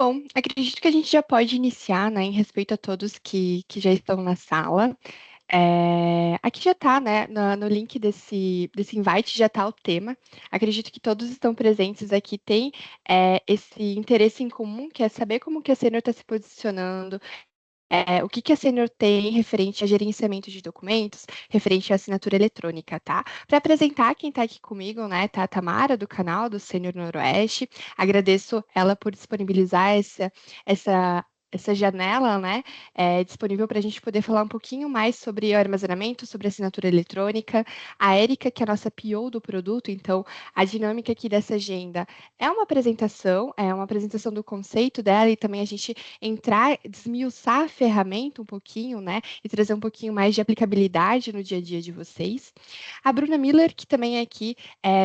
Bom, acredito que a gente já pode iniciar, né, em respeito a todos que já estão na sala. Aqui já está, né, no link desse invite já está o tema. Acredito que todos estão presentes aqui, têm esse interesse em comum, que é saber como que a Sênior está se posicionando, o que que a Sênior tem referente a gerenciamento de documentos, referente à assinatura eletrônica, tá? Para apresentar quem está aqui comigo, né, tá a Tamara, do canal do Sênior Noroeste. Agradeço ela por disponibilizar essa janela, né, disponível para a gente poder falar um pouquinho mais sobre armazenamento, sobre assinatura eletrônica. A Érica, que é a nossa PO do produto, então a dinâmica aqui dessa agenda é uma apresentação do conceito dela e também a gente entrar, desmiuçar a ferramenta um pouquinho, né, e trazer um pouquinho mais de aplicabilidade no dia a dia de vocês. A Bruna Miller, que também é aqui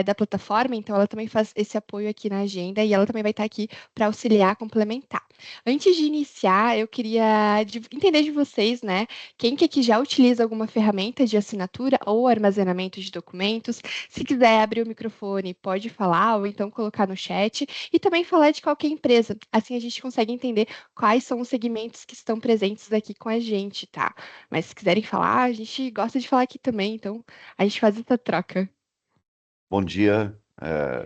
da plataforma, então ela também faz esse apoio aqui na agenda e ela também vai estar aqui para auxiliar, complementar. Antes de iniciar, eu queria entender de vocês, né, quem que aqui já utiliza alguma ferramenta de assinatura ou armazenamento de documentos. Se quiser abrir o microfone, pode falar ou então colocar no chat e também falar de qualquer empresa. Assim a gente consegue entender quais são os segmentos que estão presentes aqui com a gente, tá? Mas se quiserem falar, a gente gosta de falar aqui também, então a gente faz essa troca. Bom dia,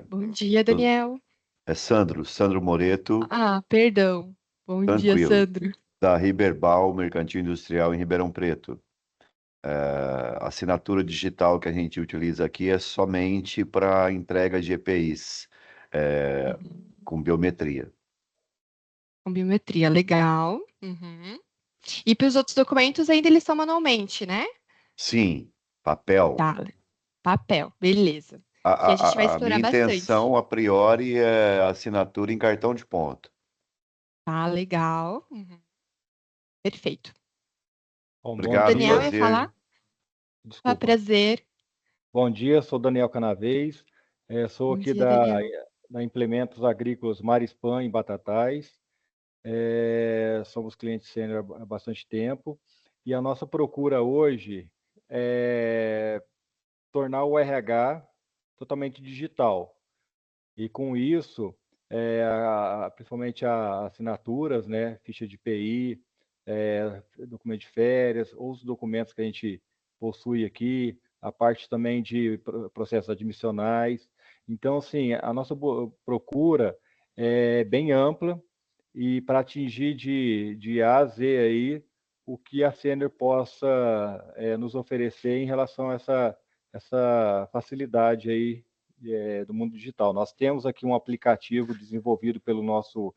Bom dia, Daniel. é Sandro Moreto, Ah, perdão. Bom dia, tranquilo, Sandro. da Riberbal Mercantil Industrial em Ribeirão Preto. A assinatura digital que a gente utiliza aqui é somente para entrega de EPIs, Uhum. com biometria. Com biometria, legal. Uhum. E para os outros documentos ainda eles são manualmente, né? Sim, papel. Tá, papel, beleza. A, Que a gente vai a minha explorar bastante. intenção, a priori, é assinatura em cartão de ponto. Tá, legal. Uhum. Perfeito. Bom, bom Obrigado, Daniel dia. ia falar? prazer. Ah, Desculpa. prazer. Bom dia, sou Daniel Canavês, sou Bom aqui dia, Daniel. da Implementos Agrícolas Marispan, em Batatais. Somos clientes sênior há bastante tempo e a nossa procura hoje é tornar o RH totalmente digital. E com isso, principalmente as assinaturas, né, ficha de PI, documento de férias, outros documentos que a gente possui aqui, a parte também de processos admissionais. Então, assim, a nossa procura é bem ampla e para atingir de A a Z aí o que a Sênior possa nos oferecer em relação a essa facilidade aí do mundo digital. Nós temos aqui um aplicativo desenvolvido pelo nosso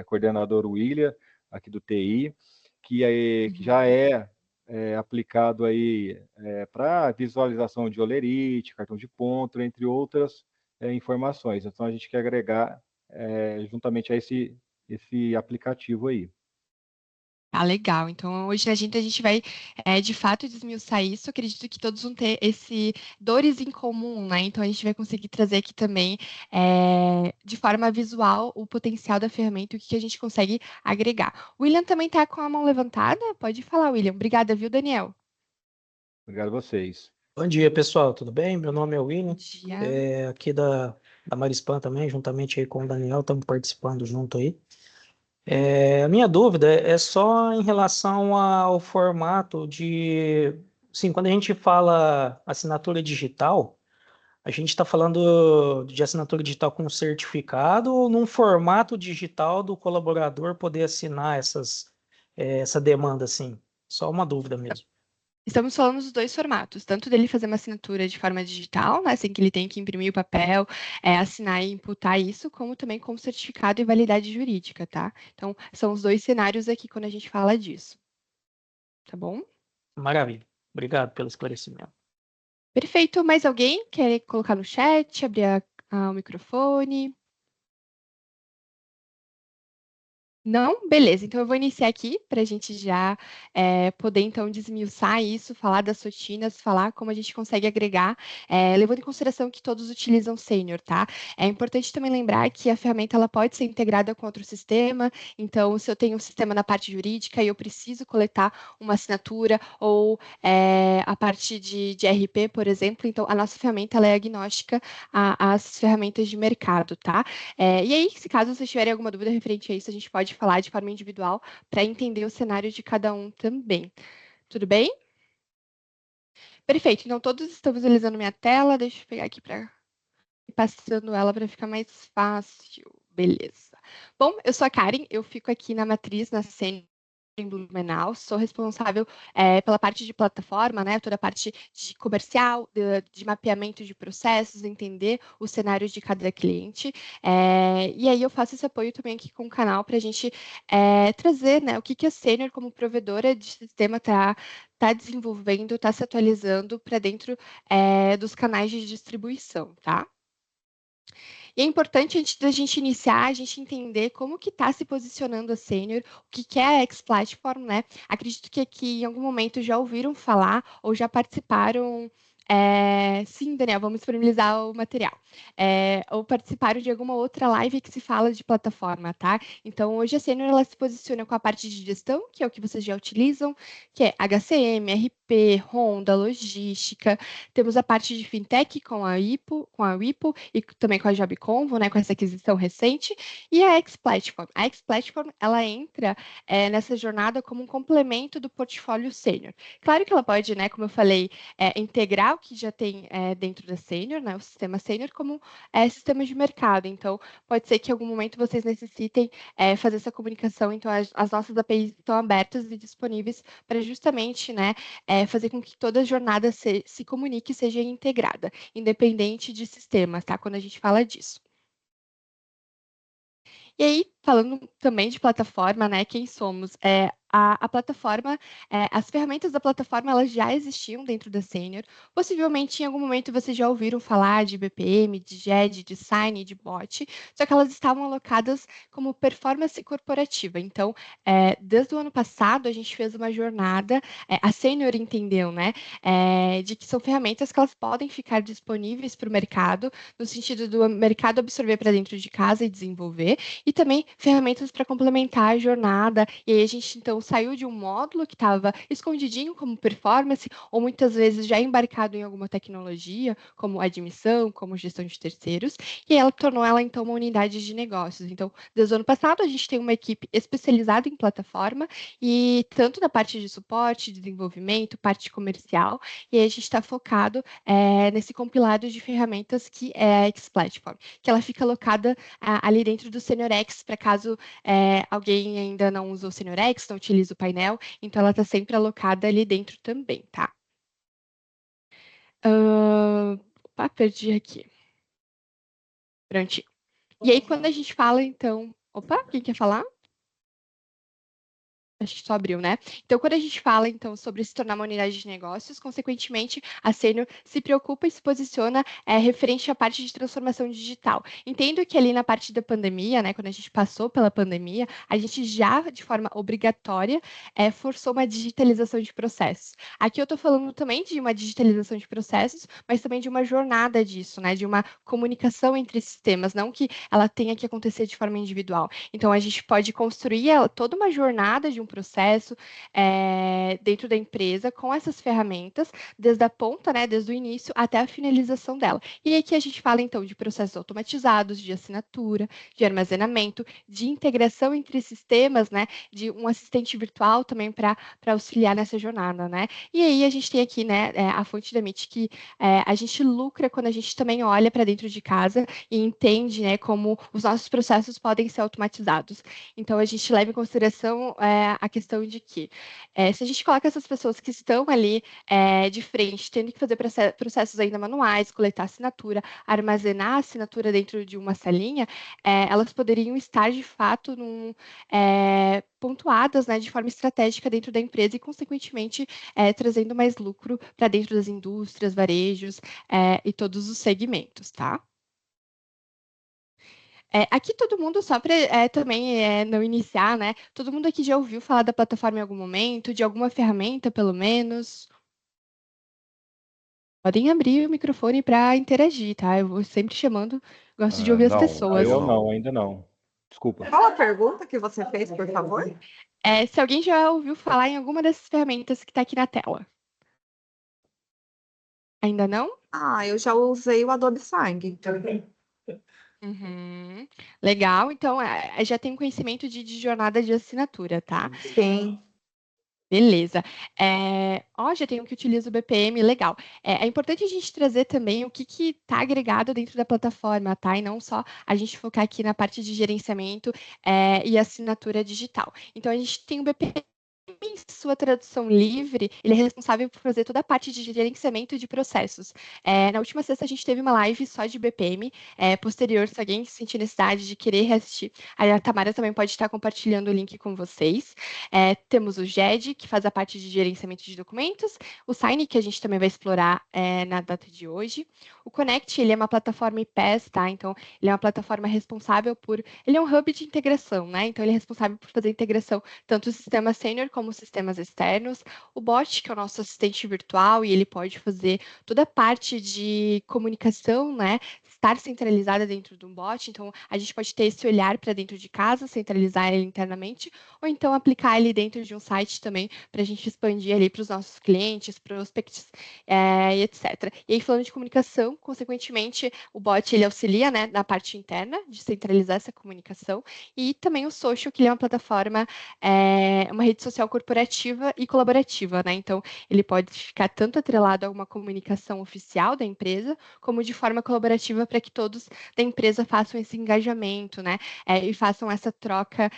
coordenador William, aqui do TI, que já Uhum. aplicado aí para visualização de holerite, cartão de ponto, entre outras informações. Então, a gente quer agregar juntamente a esse aplicativo aí. Ah, legal. Então, hoje na gente a gente vai, de fato, desmiuçar isso. Acredito que todos vão ter esse dores em comum, né? Então, a gente vai conseguir trazer aqui também, de forma visual, o potencial da ferramenta e o que que a gente consegue agregar. O William também está com a mão levantada? Pode falar, William. Obrigada, viu, Daniel? Obrigado a vocês. Bom dia, pessoal, tudo bem? Meu nome é Bom William, dia. aqui da Marispan também, juntamente aí com o Daniel, estamos participando junto aí. A minha dúvida é só em relação ao formato sim, quando a gente fala assinatura digital, a gente está falando de assinatura digital com certificado ou num formato digital do colaborador poder assinar essa demanda, assim? Só uma dúvida mesmo. Estamos falando dos dois formatos, tanto dele fazer uma assinatura de forma digital, né, sem que ele tenha que imprimir o papel, assinar e imputar isso, como também com certificado e validade jurídica, tá? Então, são os dois cenários aqui quando a gente fala disso, tá bom? Maravilha. Obrigado pelo esclarecimento. Perfeito. Mais alguém quer colocar no chat, abrir o microfone? Não? Beleza, então eu vou iniciar aqui para a gente já poder então desmiuçar isso, falar das rotinas, falar como a gente consegue agregar, levando em consideração que todos utilizam Sênior, tá? É importante também lembrar que a ferramenta ela pode ser integrada com outro sistema, então se eu tenho um sistema na parte jurídica e eu preciso coletar uma assinatura ou a parte de RP, por exemplo, então a nossa ferramenta ela é agnóstica às ferramentas de mercado, tá? E aí, se caso vocês tiverem alguma dúvida referente a isso, a gente pode falar de forma individual para entender o cenário de cada um também. Tudo bem? Perfeito. Então, todos estão visualizando minha tela. Deixa eu pegar aqui para ir passando ela para ficar mais fácil. Beleza. Bom, eu sou a Karen, eu fico aqui na matriz, na Sênior em Blumenau, sou responsável pela parte de plataforma, né, toda a parte de comercial, de mapeamento de processos, entender o cenário de cada cliente, e aí eu faço esse apoio também aqui com o canal para a gente trazer, né, o que a Sênior como provedora de sistema está desenvolvendo, está se atualizando para dentro dos canais de distribuição, tá? E é importante, antes da gente iniciar, a gente entender como que está se posicionando a Sênior, o que é a X-Platform, né? Acredito que aqui em algum momento já ouviram falar ou já participaram. Sim, Daniel, vamos disponibilizar o material. Ou participaram de alguma outra live que se fala de plataforma, tá? Então, hoje a Sênior ela se posiciona com a parte de gestão, que é o que vocês já utilizam, que é HCM, RP, Honda, logística. Temos a parte de fintech com a Wipo e também com a Jobconvo, né, com essa aquisição recente, e a X-Platform. A X-Platform, ela entra nessa jornada como um complemento do portfólio sênior. Claro que ela pode, né, como eu falei, integrar o que já tem dentro da sênior, né, o sistema sênior, como sistema de mercado. Então, pode ser que em algum momento vocês necessitem fazer essa comunicação. Então, as nossas APIs estão abertas e disponíveis para justamente, né, fazer com que toda a jornada se comunique e seja integrada, independente de sistemas, tá? Quando a gente fala disso. E aí, falando também de plataforma, né? Quem somos? A plataforma, as ferramentas da plataforma, elas já existiam dentro da Sênior. Possivelmente, em algum momento, vocês já ouviram falar de BPM, de GED, de Sign, de Bot, só que elas estavam alocadas como performance corporativa. Então, desde o ano passado, a gente fez uma jornada, a Sênior entendeu, né, de que são ferramentas que elas podem ficar disponíveis para o mercado, no sentido do mercado absorver para dentro de casa e desenvolver, e também ferramentas para complementar a jornada. E aí a gente, então, saiu de um módulo que estava escondidinho como performance, ou muitas vezes já embarcado em alguma tecnologia, como admissão, como gestão de terceiros, e ela tornou ela, então, uma unidade de negócios. Então, desde o ano passado, a gente tem uma equipe especializada em plataforma, e tanto na parte de suporte, desenvolvimento, parte comercial, e aí a gente está focado nesse compilado de ferramentas que é a X-Platform, que ela fica alocada ali dentro do SeniorX, para caso alguém ainda não usou o SeniorX, não utiliza o painel, então ela está sempre alocada ali dentro também, tá? Opa, perdi aqui. Prontinho. E aí, quando a gente fala, então... Opa, quem quer falar? Acho que só abriu, né? Então, quando a gente fala, então, sobre se tornar uma unidade de negócios, consequentemente, a Sênior se preocupa e se posiciona referente à parte de transformação digital. Entendo que ali na parte da pandemia, né, quando a gente passou pela pandemia, a gente já, de forma obrigatória, forçou uma digitalização de processos. Aqui eu estou falando também de uma digitalização de processos, mas também de uma jornada disso, né, de uma comunicação entre sistemas, não que ela tenha que acontecer de forma individual. Então, a gente pode construir toda uma jornada de um processo dentro da empresa com essas ferramentas, desde a ponta, né, desde o início até a finalização dela. E aqui a gente fala, então, de processos automatizados, de assinatura, de armazenamento, de integração entre sistemas, né, de um assistente virtual também para auxiliar nessa jornada, né? E aí a gente tem aqui, né, a fonte da MIT que a gente lucra quando a gente também olha para dentro de casa e entende, né, como os nossos processos podem ser automatizados. Então, a gente leva em consideração a questão de que, se a gente coloca essas pessoas que estão ali de frente, tendo que fazer processos ainda manuais, coletar assinatura, armazenar a assinatura dentro de uma salinha, elas poderiam estar, de fato, pontuadas, né, de forma estratégica dentro da empresa e, consequentemente, trazendo mais lucro para dentro das indústrias, varejos e todos os segmentos, tá? Aqui todo mundo, só para também não iniciar, né? Todo mundo aqui já ouviu falar da plataforma em algum momento, de alguma ferramenta, pelo menos? Podem abrir o microfone para interagir, tá? Eu vou sempre chamando, gosto de ouvir as Não, pessoas. Eu não. não, ainda não. Desculpa. Qual a pergunta que você fez, por favor? Se alguém já ouviu falar em alguma dessas ferramentas que está aqui na tela. Ainda não? Eu já usei o Adobe Sign. Uhum. Legal, então já tem um conhecimento de jornada de assinatura, tá? Sim. Beleza. Já tem um que utiliza o BPM, legal. É importante a gente trazer também o que está agregado dentro da plataforma, tá? E não só a gente focar aqui na parte de gerenciamento e assinatura digital. Então, a gente tem o BPM. Em sua tradução livre, ele é responsável por fazer toda a parte de gerenciamento de processos. Na última sexta, a gente teve uma live só de BPM. Posterior, se alguém sentir necessidade de querer reassistir, a Tamara também pode estar compartilhando o link com vocês. Temos o GED, que faz a parte de gerenciamento de documentos, o Sign, que a gente também vai explorar na data de hoje. O Connect, ele é uma plataforma iPaaS, tá? Então, ele é uma plataforma responsável por... Ele é um hub de integração, né? Então, ele é responsável por fazer a integração tanto o sistema sênior como sistemas externos. O bot, que é o nosso assistente virtual, e ele pode fazer toda a parte de comunicação, né? Estar centralizada dentro de um bot. Então, a gente pode ter esse olhar para dentro de casa, centralizar ele internamente, ou então aplicar ele dentro de um site também, para a gente expandir ali para os nossos clientes, prospects, e etc. E aí, falando de comunicação, consequentemente, o bot ele auxilia, né, na parte interna, de centralizar essa comunicação, e também o social, que ele é uma plataforma, uma rede social corporativa e colaborativa, né? Então, ele pode ficar tanto atrelado a uma comunicação oficial da empresa, como de forma colaborativa para que todos da empresa façam esse engajamento, né? E façam essa troca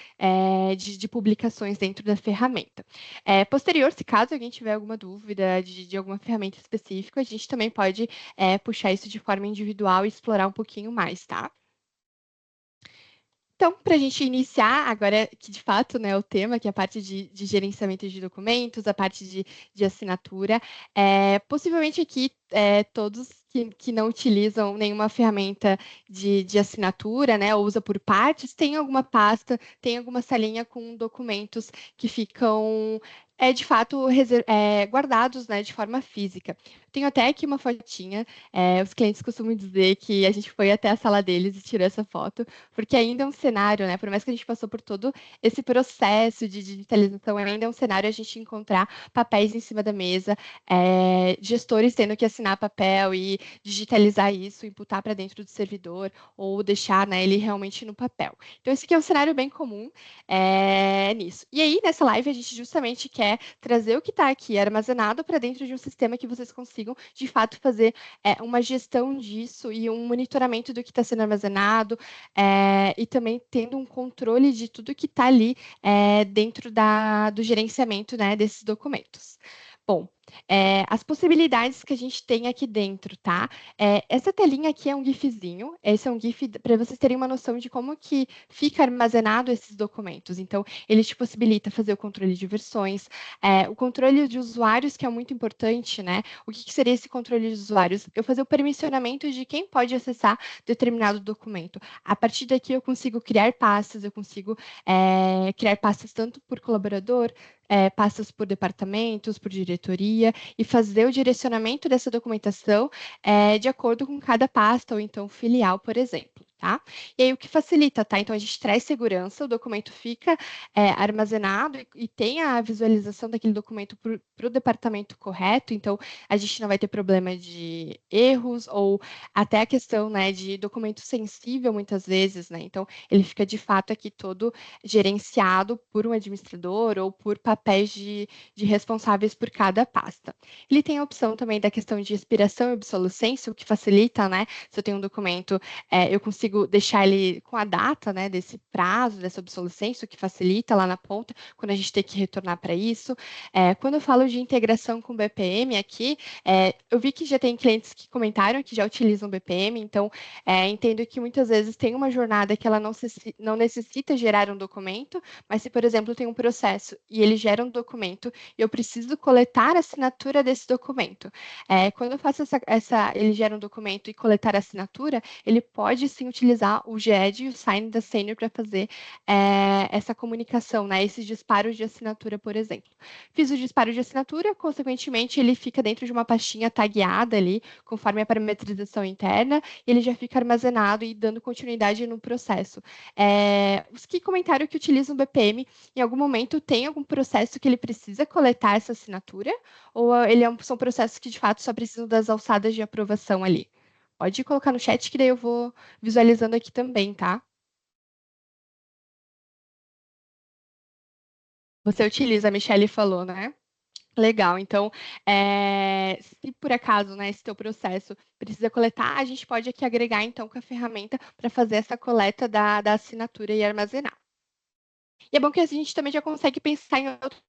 de publicações dentro da ferramenta. Posterior, se caso alguém tiver alguma dúvida de alguma ferramenta específica, a gente também pode puxar isso de forma individual e explorar um pouquinho mais, tá? Então, para a gente iniciar, agora que de fato, né, o tema, que é a parte de gerenciamento de documentos, a parte de assinatura, possivelmente aqui todos que não utilizam nenhuma ferramenta de assinatura, né, ou usa por partes, tem alguma pasta, tem alguma salinha com documentos que ficam de fato guardados, né, de forma física. Tenho até aqui uma fotinha, os clientes costumam dizer que a gente foi até a sala deles e tirou essa foto, porque ainda é um cenário, né? Por mais que a gente passou por todo esse processo de digitalização, ainda é um cenário a gente encontrar papéis em cima da mesa, gestores tendo que assinar papel e digitalizar isso, imputar para dentro do servidor ou deixar, né, ele realmente no papel. Então, esse aqui é um cenário bem comum nisso. E aí, nessa live, a gente justamente quer trazer o que está aqui armazenado para dentro de um sistema que vocês consigam, de fato, fazer uma gestão disso e um monitoramento do que está sendo armazenado, e também tendo um controle de tudo que está ali dentro do gerenciamento, né, desses documentos. Bom, as possibilidades que a gente tem aqui dentro, tá? Essa telinha aqui é um GIFzinho. Esse é um GIF para vocês terem uma noção de como que fica armazenado esses documentos. Então, ele te possibilita fazer o controle de versões, o controle de usuários, que é muito importante, né? O que seria esse controle de usuários? Eu fazer o permissionamento de quem pode acessar determinado documento. A partir daqui, eu consigo criar pastas, eu consigo criar pastas tanto por colaborador, pastas por departamentos, por diretoria, e fazer o direcionamento dessa documentação de acordo com cada pasta, ou então filial, por exemplo, tá? E aí, o que facilita, tá? Então, a gente traz segurança, o documento fica armazenado e tem a visualização daquele documento para o departamento correto, então, a gente não vai ter problema de erros, ou até a questão, né, de documento sensível, muitas vezes, né? Então, ele fica, de fato, aqui todo gerenciado por um administrador ou por papéis de responsáveis por cada pasta. Ele tem a opção também da questão de expiração e obsolescência, o que facilita, né? Se eu tenho um documento, eu consigo deixar ele com a data, né, desse prazo, dessa obsolescência, o que facilita lá na ponta, quando a gente tem que retornar para isso. Quando eu falo de integração com BPM aqui, eu vi que já tem clientes que comentaram que já utilizam BPM, então entendo que muitas vezes tem uma jornada que ela não necessita gerar um documento, mas se, por exemplo, tem um processo e ele gera um documento e eu preciso coletar a assinatura desse documento. Quando eu faço ele gera um documento e coletar a assinatura, ele pode sim utilizar o GED e o Sign da Senior para fazer essa comunicação, né? Esses disparos de assinatura, por exemplo. Fiz o disparo de assinatura, consequentemente, ele fica dentro de uma pastinha tagueada ali, conforme a parametrização interna, e ele já fica armazenado e dando continuidade no processo. Os que comentaram que utilizam o BPM, em algum momento tem algum processo que ele precisa coletar essa assinatura, ou são processos que, de fato, só precisam das alçadas de aprovação ali? Pode colocar no chat, que daí eu vou visualizando aqui também, tá? Você utiliza, a Michelle falou, né? Legal, então, se por acaso, né, esse teu processo precisa coletar, a gente pode aqui agregar, então, com a ferramenta para fazer essa coleta da assinatura e armazenar. E é bom que a gente também já consegue pensar em outros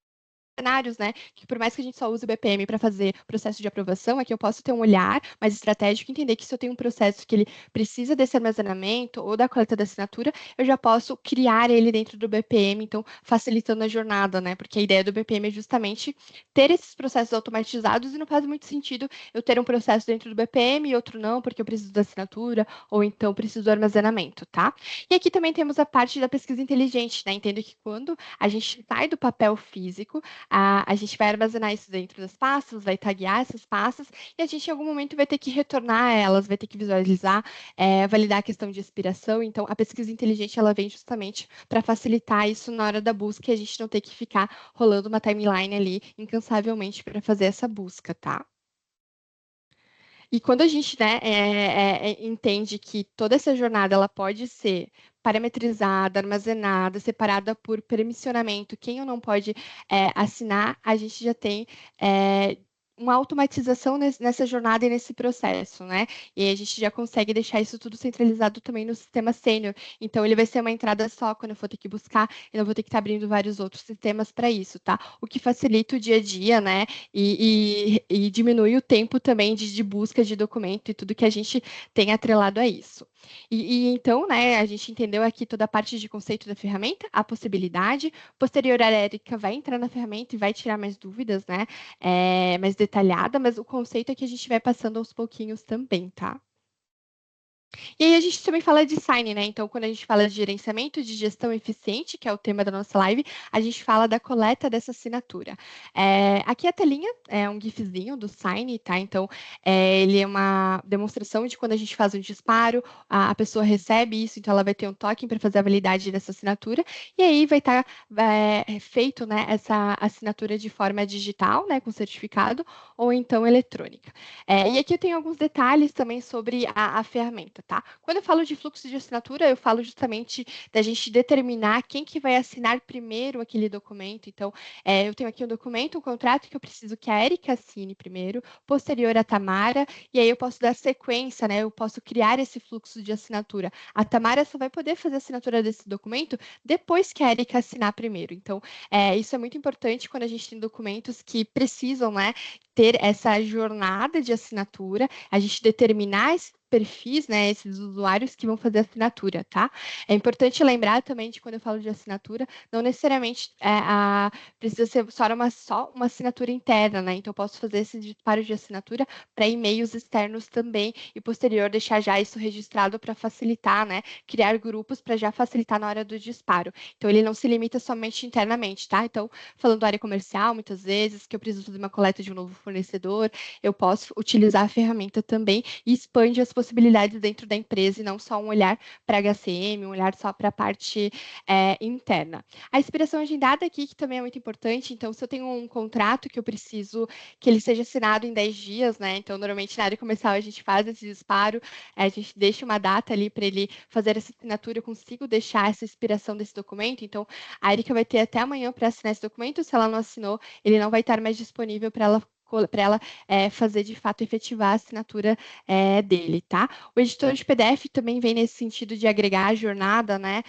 cenários, né? Que por mais que a gente só use o BPM para fazer o processo de aprovação, aqui eu posso ter um olhar mais estratégico e entender que se eu tenho um processo que ele precisa desse armazenamento ou da coleta da assinatura, eu já posso criar ele dentro do BPM, então facilitando a jornada, né? Porque a ideia do BPM é justamente ter esses processos automatizados e não faz muito sentido eu ter um processo dentro do BPM e outro não, porque eu preciso da assinatura ou então preciso do armazenamento, tá? E aqui também temos a parte da pesquisa inteligente, né? Entendo que quando a gente sai do papel físico, a gente vai armazenar isso dentro das pastas, vai taguear essas pastas, e a gente em algum momento vai ter que retornar a elas, vai ter que visualizar, validar a questão de expiração. Então, a pesquisa inteligente, ela vem justamente para facilitar isso na hora da busca, e a gente não ter que ficar rolando uma timeline ali incansavelmente para fazer essa busca, tá? E quando a gente, né, entende que toda essa jornada ela pode ser parametrizada, armazenada, separada por permissionamento, quem ou não pode assinar, a gente já tem uma automatização nessa jornada e nesse processo, né? E aí a gente já consegue deixar isso tudo centralizado também no sistema sênior. Então, ele vai ser uma entrada só quando eu for ter que buscar, eu não vou ter que estar abrindo vários outros sistemas para isso, tá? O que facilita o dia a dia, né? E diminui o tempo também de busca de documento e tudo que a gente tem atrelado a isso. Então, né, a gente entendeu aqui toda a parte de conceito da ferramenta, a possibilidade. Posterior, a Érica vai entrar na ferramenta e vai tirar mais dúvidas, né, mais detalhada, mas o conceito é que a gente vai passando aos pouquinhos também, tá? E aí a gente também fala de sign, né? Então, quando a gente fala de gerenciamento de gestão eficiente, que é o tema da nossa live, a gente fala da coleta dessa assinatura. Aqui a telinha é um gifzinho do sign, tá? Então, ele é uma demonstração de quando a gente faz um disparo, a pessoa recebe isso, então ela vai ter um token para fazer a validade dessa assinatura, e aí vai estar feito, né, essa assinatura de forma digital, né, com certificado, ou então eletrônica. E aqui eu tenho alguns detalhes também sobre a ferramenta, tá? Quando eu falo de fluxo de assinatura, eu falo justamente da gente determinar quem que vai assinar primeiro aquele documento. Então, eu tenho aqui um documento, um contrato que eu preciso que a Érica assine primeiro, posterior a Tamara, e aí eu posso dar sequência, né? Eu posso criar esse fluxo de assinatura. A Tamara só vai poder fazer a assinatura desse documento depois que a Érica assinar primeiro. Então, isso é muito importante quando a gente tem documentos que precisam, né, ter essa jornada de assinatura, a gente determinar esses perfis, né, esses usuários que vão fazer a assinatura, tá? É importante lembrar também de quando eu falo de assinatura, não necessariamente precisa ser só uma assinatura interna, né? Então, eu posso fazer esse disparo de assinatura para e-mails externos também e posterior deixar já isso registrado para facilitar, né? Criar grupos para já facilitar na hora do disparo. Então, ele não se limita somente internamente, tá? Então, falando da área comercial, muitas vezes, que eu preciso fazer uma coleta de um novo fornecedor, eu posso utilizar a ferramenta também e expande as possibilidades dentro da empresa e não só um olhar para HCM, um olhar só para a parte interna. A expiração agendada aqui, que também é muito importante, então, se eu tenho um contrato que eu preciso que ele seja assinado em 10 dias, né? Então, normalmente na área comercial a gente faz esse disparo, a gente deixa uma data ali para ele fazer essa assinatura, eu consigo deixar essa expiração desse documento, então a Erika vai ter até amanhã para assinar esse documento, se ela não assinou, ele não vai estar mais disponível para ela fazer de fato efetivar a assinatura dele, tá? O editor de PDF também vem nesse sentido de agregar a jornada, né?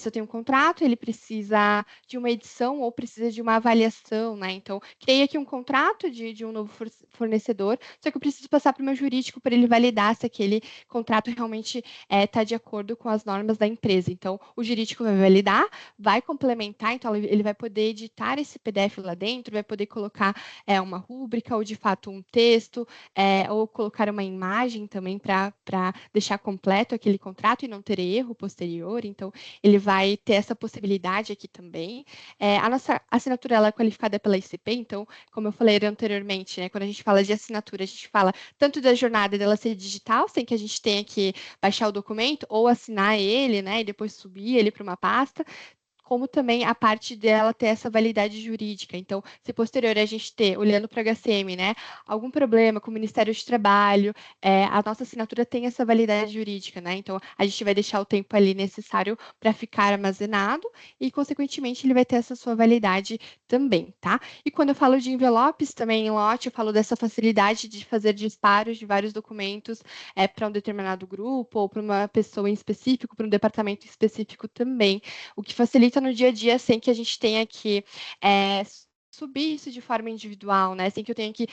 Se eu tenho um contrato, ele precisa de uma edição ou precisa de uma avaliação, né? Então, criei aqui um contrato de um novo fornecedor, só que eu preciso passar para o meu jurídico para ele validar se aquele contrato realmente está de acordo com as normas da empresa. Então, o jurídico vai validar, vai complementar, então ele vai poder editar esse PDF lá dentro, vai poder colocar uma rúbrica, ou de fato um texto, ou colocar uma imagem também para deixar completo aquele contrato e não ter erro posterior. Então, ele vai ter essa possibilidade aqui também. A nossa assinatura ela é qualificada pela ICP, então, como eu falei anteriormente, né, quando a gente fala de assinatura, a gente fala tanto da jornada dela ser digital, sem que a gente tenha que baixar o documento ou assinar ele, né, e depois subir ele para uma pasta, como também a parte dela ter essa validade jurídica. Então, se posterior a gente ter, olhando para o HCM, né, algum problema com o Ministério do Trabalho, a nossa assinatura tem essa validade jurídica, né? Então, a gente vai deixar o tempo ali necessário para ficar armazenado e, consequentemente, ele vai ter essa sua validade também, tá? E quando eu falo de envelopes também em lote, eu falo dessa facilidade de fazer disparos de vários documentos para um determinado grupo ou para uma pessoa em específico, para um departamento específico também, o que facilita no dia a dia sem que a gente tenha que subir isso de forma individual, né? Sem que eu tenha que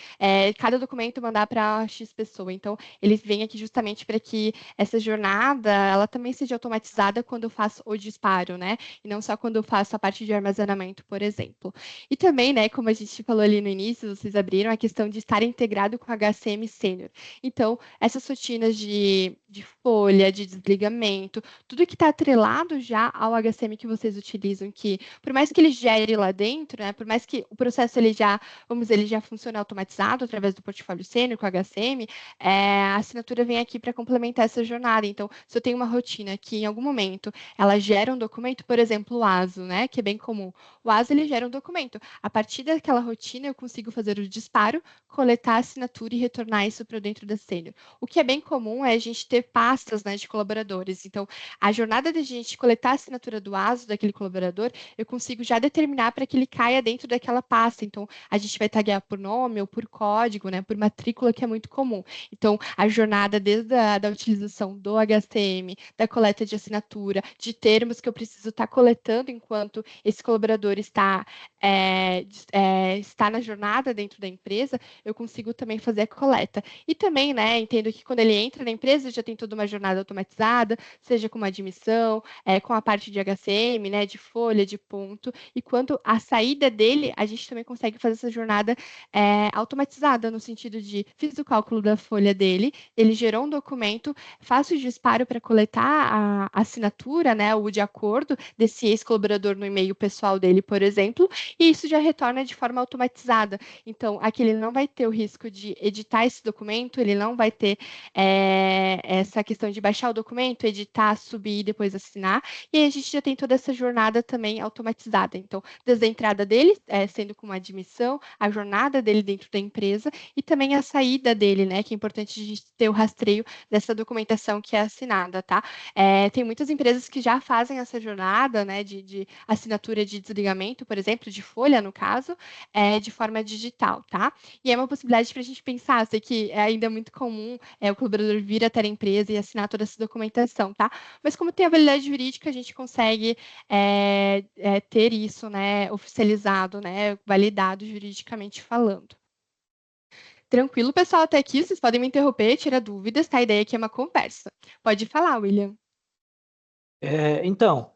cada documento mandar para X pessoa. Então, eles vêm aqui justamente para que essa jornada ela também seja automatizada quando eu faço o disparo, né? E não só quando eu faço a parte de armazenamento, por exemplo. E também, né, como a gente falou ali no início, vocês abriram a questão de estar integrado com o HCM Sênior. Então, essas rotinas de folha, de desligamento, tudo que está atrelado já ao HCM que vocês utilizam, que por mais que ele gere lá dentro, né, por mais que o processo ele já, vamos dizer, ele já funciona automatizado através do portfólio sênior com HCM, a assinatura vem aqui para complementar essa jornada. Então, se eu tenho uma rotina que em algum momento ela gera um documento, por exemplo, o ASO, né, que é bem comum. O ASO ele gera um documento. A partir daquela rotina eu consigo fazer o disparo, coletar a assinatura e retornar isso para dentro da sênior. O que é bem comum é a gente ter pastas, né, de colaboradores. Então, a jornada de a gente coletar a assinatura do ASO daquele colaborador, eu consigo já determinar para que ele caia dentro daquela pasta. Então, a gente vai taguear por nome ou por código, né, por matrícula, que é muito comum. Então, a jornada desde da utilização do HCM, da coleta de assinatura, de termos que eu preciso estar coletando enquanto esse colaborador está na jornada dentro da empresa, eu consigo também fazer a coleta. E também, né, entendo que quando ele entra na empresa, já tem toda uma jornada automatizada, seja com uma admissão, com a parte de HCM, né, de folha, de ponto, e quanto à saída dele, a gente também consegue fazer essa jornada automatizada, no sentido de, fiz o cálculo da folha dele, ele gerou um documento, faço o disparo para coletar a assinatura, né, o de acordo desse ex-colaborador no e-mail pessoal dele, por exemplo, e isso já retorna de forma automatizada. Então, aqui ele não vai ter o risco de editar esse documento, ele não vai ter essa questão de baixar o documento, editar, subir e depois assinar. E aí a gente já tem toda essa jornada também automatizada. Então, desde a entrada dele, sendo com uma admissão, a jornada dele dentro da empresa e também a saída dele, né? Que é importante a gente ter o rastreio dessa documentação que é assinada, tá? Tem muitas empresas que já fazem essa jornada, né? De assinatura de desligamento, por exemplo, de folha, no caso, de forma digital, tá? E é uma possibilidade para a gente pensar, sei que é ainda muito comum o colaborador vir até a empresa e assinar toda essa documentação, tá? Mas como tem a validade jurídica, a gente consegue ter isso, né, oficializado, né, validado juridicamente falando. Tranquilo, pessoal, até aqui, vocês podem me interromper, tirar dúvidas, tá? A ideia aqui é uma conversa. Pode falar, William. Então,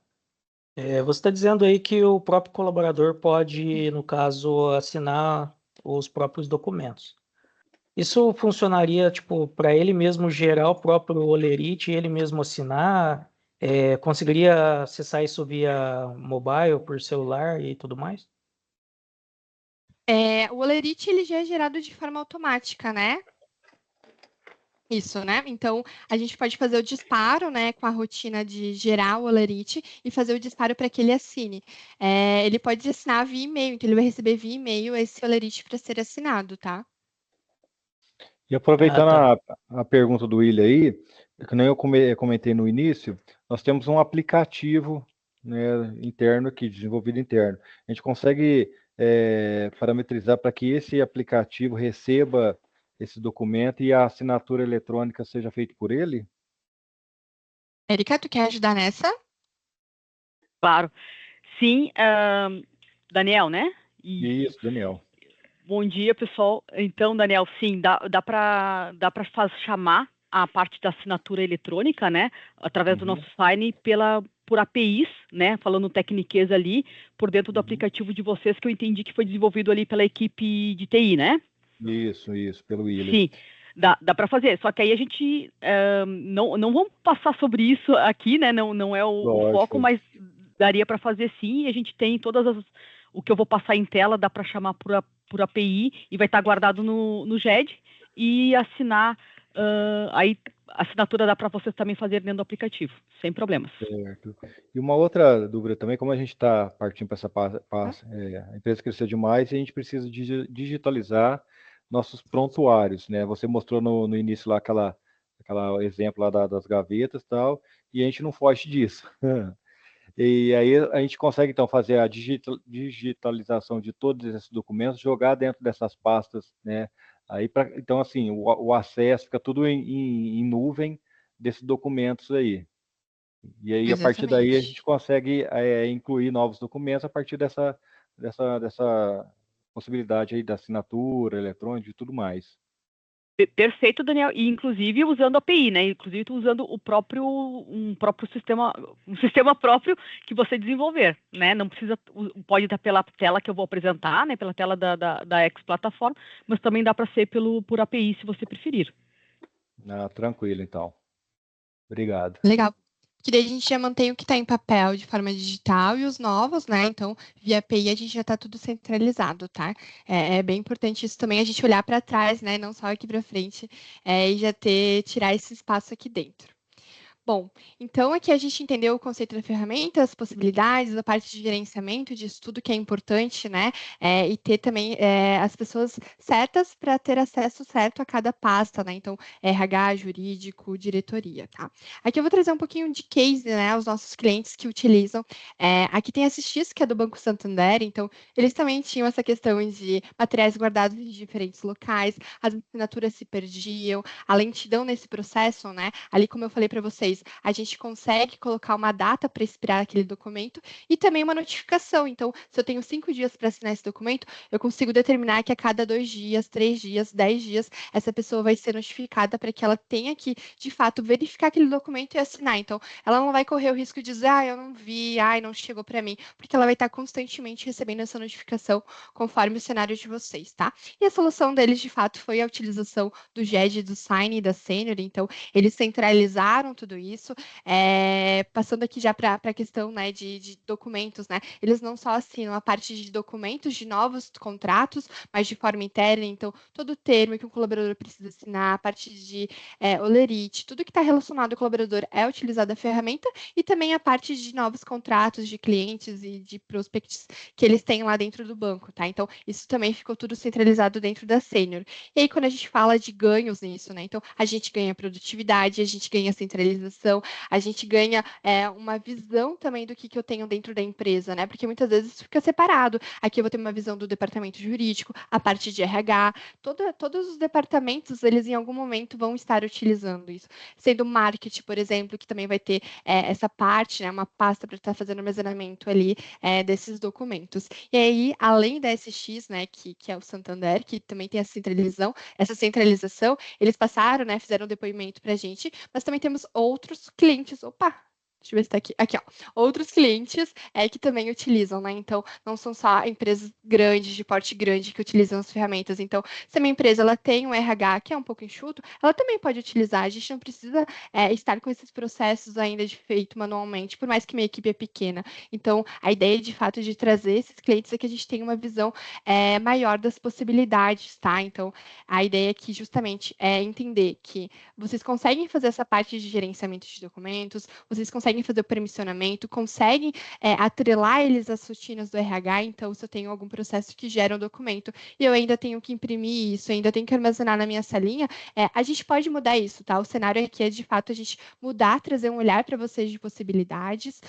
você está dizendo aí que o próprio colaborador pode, no caso, assinar os próprios documentos. Isso funcionaria, tipo, para ele mesmo gerar o próprio Olerite e ele mesmo assinar? Conseguiria acessar isso via mobile, por celular e tudo mais? O Olerite, ele já é gerado de forma automática, né? Isso, né? Então, a gente pode fazer o disparo, né, com a rotina de gerar o Olerite e fazer o disparo para que ele assine. Ele pode assinar via e-mail, então ele vai receber via e-mail esse Olerite para ser assinado, tá? E aproveitando tá. a pergunta do William aí, que nem eu comentei no início, nós temos um aplicativo, né, interno aqui, desenvolvido interno. A gente consegue parametrizar para que esse aplicativo receba esse documento e a assinatura eletrônica seja feita por ele? Erika, tu quer ajudar nessa? Claro. Sim, Daniel, né? Isso, Daniel. Bom dia, pessoal. Então, Daniel, sim, dá para chamar a parte da assinatura eletrônica, né? Através do nosso Sign por APIs, né? Falando tecniquez ali, por dentro do aplicativo de vocês, que eu entendi que foi desenvolvido ali pela equipe de TI, né? Isso, pelo William. Sim, dá para fazer. Só que aí a gente não vamos passar sobre isso aqui, né? Não é o foco, Lógico. mas daria para fazer sim. E a gente tem o que eu vou passar em tela, dá para chamar por API e vai estar guardado no GED e assinar. Aí a assinatura dá para vocês também fazer dentro do aplicativo, sem problemas. Certo. E uma outra dúvida também, como a gente está partindo para essa a empresa cresceu demais e a gente precisa digitalizar nossos prontuários, né? Você mostrou no início lá aquela exemplo lá das gavetas e tal, e a gente não foge disso. E aí a gente consegue, então, fazer a digitalização de todos esses documentos, jogar dentro dessas pastas, né? Aí, então, assim, o acesso fica tudo em nuvem desses documentos aí. E aí, a partir daí, a Exatamente. gente consegue incluir novos documentos a partir dessa possibilidade aí da assinatura eletrônica e tudo mais. Perfeito, Daniel. E inclusive usando a API, né? Inclusive usando um próprio sistema, um sistema próprio que você desenvolver, né? Não precisa, pode estar pela tela que eu vou apresentar, né? Pela tela da X plataforma, mas também dá para ser por API, se você preferir. Tranquilo, então. Obrigado. Legal. Que daí a gente já mantém o que está em papel de forma digital e os novos, né? Então, via API a gente já está tudo centralizado, tá? É bem importante isso também, a gente olhar para trás, né? Não só aqui para frente, e já tirar esse espaço aqui dentro. Bom, então aqui a gente entendeu o conceito da ferramenta, as possibilidades, a parte de gerenciamento disso tudo que é importante, né? E ter também as pessoas certas para ter acesso certo a cada pasta, né? Então, RH, jurídico, diretoria, tá? Aqui eu vou trazer um pouquinho de case, né? Aos nossos clientes que utilizam. Aqui tem a SX, que é do Banco Santander, então eles também tinham essa questão de materiais guardados em diferentes locais, as assinaturas se perdiam, a lentidão nesse processo, né? Ali, como eu falei para vocês, a gente consegue colocar uma data para expirar aquele documento e também uma notificação. Então, se eu tenho 5 dias para assinar esse documento, eu consigo determinar que a cada 2 dias, 3 dias, 10 dias, essa pessoa vai ser notificada para que ela tenha que, de fato, verificar aquele documento e assinar. Então, ela não vai correr o risco de dizer, eu não vi, não chegou para mim, porque ela vai estar constantemente recebendo essa notificação conforme o cenário de vocês, tá? E a solução deles, de fato, foi a utilização do GED, do Sign e da Senior. Então, eles centralizaram tudo isso, passando aqui já para a questão, né, de documentos, né? Eles não só assinam a parte de documentos de novos contratos, mas de forma interna, então todo termo que um colaborador precisa assinar, a parte de holerite, tudo que está relacionado ao colaborador é utilizado a ferramenta e também a parte de novos contratos de clientes e de prospects que eles têm lá dentro do banco, tá? Então, isso também ficou tudo centralizado dentro da Senior. E aí, quando a gente fala de ganhos nisso, né? Então, a gente ganha produtividade, a gente ganha centralização, a gente ganha uma visão também do que eu tenho dentro da empresa, né? Porque muitas vezes fica separado. Aqui eu vou ter uma visão do departamento jurídico, a parte de RH, todos os departamentos, eles em algum momento vão estar utilizando isso. Sendo marketing, por exemplo, que também vai ter essa parte, né? Uma pasta para estar fazendo armazenamento ali desses documentos. E aí, além da SX, né? Que é o Santander, que também tem essa centralização, eles passaram, né? Fizeram um depoimento para a gente, mas também temos outros clientes. Opa! Deixa eu ver se está aqui. Aqui, ó. Outros clientes que também utilizam, né? Então, não são só empresas grandes, de porte grande, que utilizam as ferramentas. Então, se uma empresa ela tem um RH que é um pouco enxuto, ela também pode utilizar. A gente não precisa estar com esses processos ainda feito manualmente, por mais que minha equipe é pequena. Então, a ideia, de fato, de trazer esses clientes é que a gente tenha uma visão maior das possibilidades, tá? Então, a ideia aqui, justamente, é entender que vocês conseguem fazer essa parte de gerenciamento de documentos, vocês conseguem fazer o permissionamento, conseguem atrelar eles às rotinas do RH. Então, se eu tenho algum processo que gera um documento e eu ainda tenho que imprimir isso, ainda tenho que armazenar na minha salinha, a gente pode mudar isso, tá? O cenário aqui é, de fato, a gente mudar, trazer um olhar para vocês de possibilidades.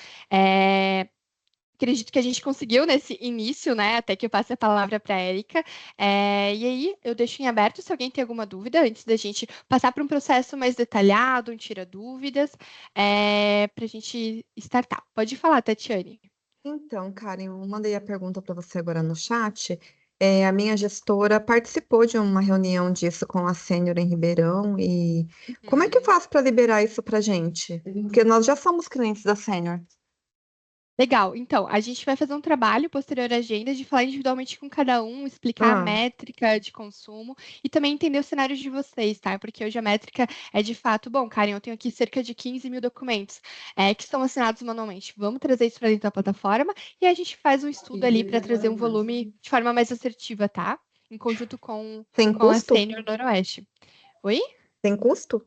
Acredito que a gente conseguiu nesse início, né? Até que eu passe a palavra para a Érica. E aí, eu deixo em aberto se alguém tem alguma dúvida, antes da gente passar para um processo mais detalhado, um tira-dúvidas, para a gente startar. Pode falar, Tatiane. Então, Karen, eu mandei a pergunta para você agora no chat. A minha gestora participou de uma reunião disso com a Sênior em Ribeirão e como é que eu faço para liberar isso para gente? Porque nós já somos clientes da Sênior. Legal. Então, a gente vai fazer um trabalho posterior à agenda de falar individualmente com cada um, explicar a Ah, métrica de consumo e também entender os cenários de vocês, tá? Porque hoje a métrica é de fato, bom, Karen, eu tenho aqui cerca de 15 mil documentos que estão assinados manualmente. Vamos trazer isso para dentro da plataforma e a gente faz um estudo ali para trazer um volume de forma mais assertiva, tá? Em conjunto tem com a custo? Sênior Noroeste. Oi? Tem custo?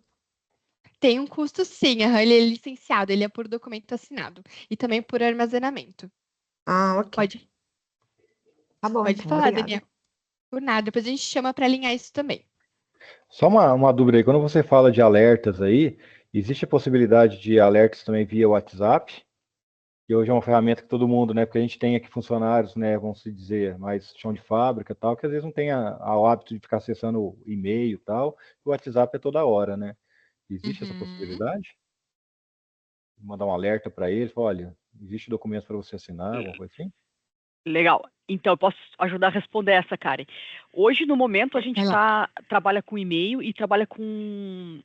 Tem um custo sim, aham, ele é licenciado, ele é por documento assinado e também por armazenamento. Ah, ok. Pode, Tá bom, pode então, falar, obrigada. Daniel. Por nada, depois a gente chama para alinhar isso também. Só uma dúvida aí, quando você fala de alertas aí, existe a possibilidade de alertas também via WhatsApp? Que hoje é uma ferramenta que todo mundo, né? Porque a gente tem aqui funcionários, né? Vamos se dizer, mais chão de fábrica e tal, que às vezes não tem o hábito de ficar acessando o e-mail e tal. O WhatsApp é toda hora, né? Existe essa Uhum. possibilidade? Mandar um alerta para eles, olha, existe documento para você assinar, alguma coisa assim? Legal. Então, eu posso ajudar a responder essa, Karen. Hoje, no momento, a gente Vai lá. trabalha com e-mail e trabalha com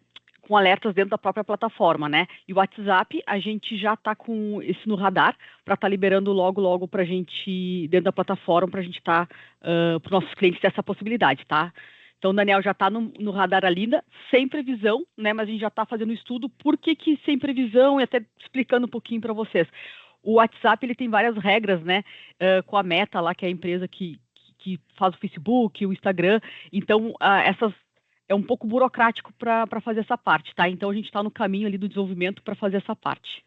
alertas dentro da própria plataforma, né? E o WhatsApp, a gente já está com isso no radar para estar liberando logo para a gente, dentro da plataforma, para a gente estar, para os nossos clientes ter essa possibilidade, tá? Então, o Daniel já está no radar ainda, sem previsão, né? Mas a gente já está fazendo um estudo, por que sem previsão, e até explicando um pouquinho para vocês. O WhatsApp, ele tem várias regras, né? Com a Meta lá, que é a empresa que faz o Facebook, o Instagram. Então, essas é um pouco burocrático para fazer essa parte, tá? Então, a gente está no caminho ali do desenvolvimento para fazer essa parte.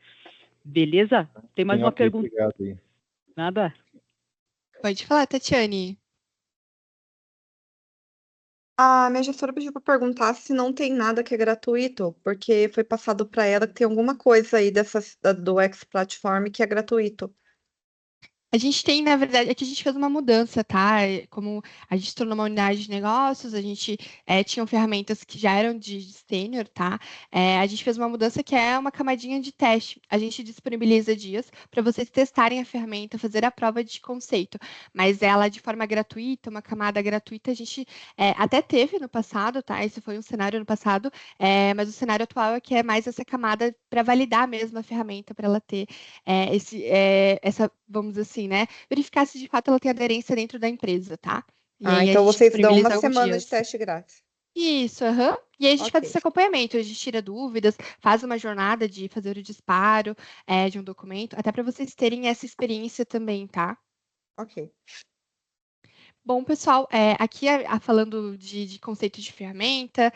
Beleza? Tem mais Sim, uma ok, pergunta? obrigado aí. Nada? Pode falar, Tatiane. A minha gestora pediu para perguntar se não tem nada que é gratuito, porque foi passado para ela que tem alguma coisa aí do X Platform que é gratuito. A gente tem, na verdade, aqui a gente fez uma mudança, tá? Como a gente se tornou uma unidade de negócios, a gente tinha ferramentas que já eram de sênior, tá? A gente fez uma mudança que é uma camadinha de teste. A gente disponibiliza dias para vocês testarem a ferramenta, fazer a prova de conceito. Mas ela de forma gratuita, uma camada gratuita, a gente até teve no passado, tá? Esse foi um cenário no passado, mas o cenário atual é que é mais essa camada para validar mesmo a ferramenta, para ela ter essa, vamos dizer assim, né? Verificar se de fato ela tem aderência dentro da empresa, tá? E Ah, aí a então gente vocês dão uma disponibiliza alguns semana de dias. teste grátis. Isso, aham. E aí a gente faz Ok, esse acompanhamento, a gente tira dúvidas, faz uma jornada de fazer o disparo de um documento, até para vocês terem essa experiência também, tá? ok. Bom, pessoal, aqui falando de conceito de ferramenta,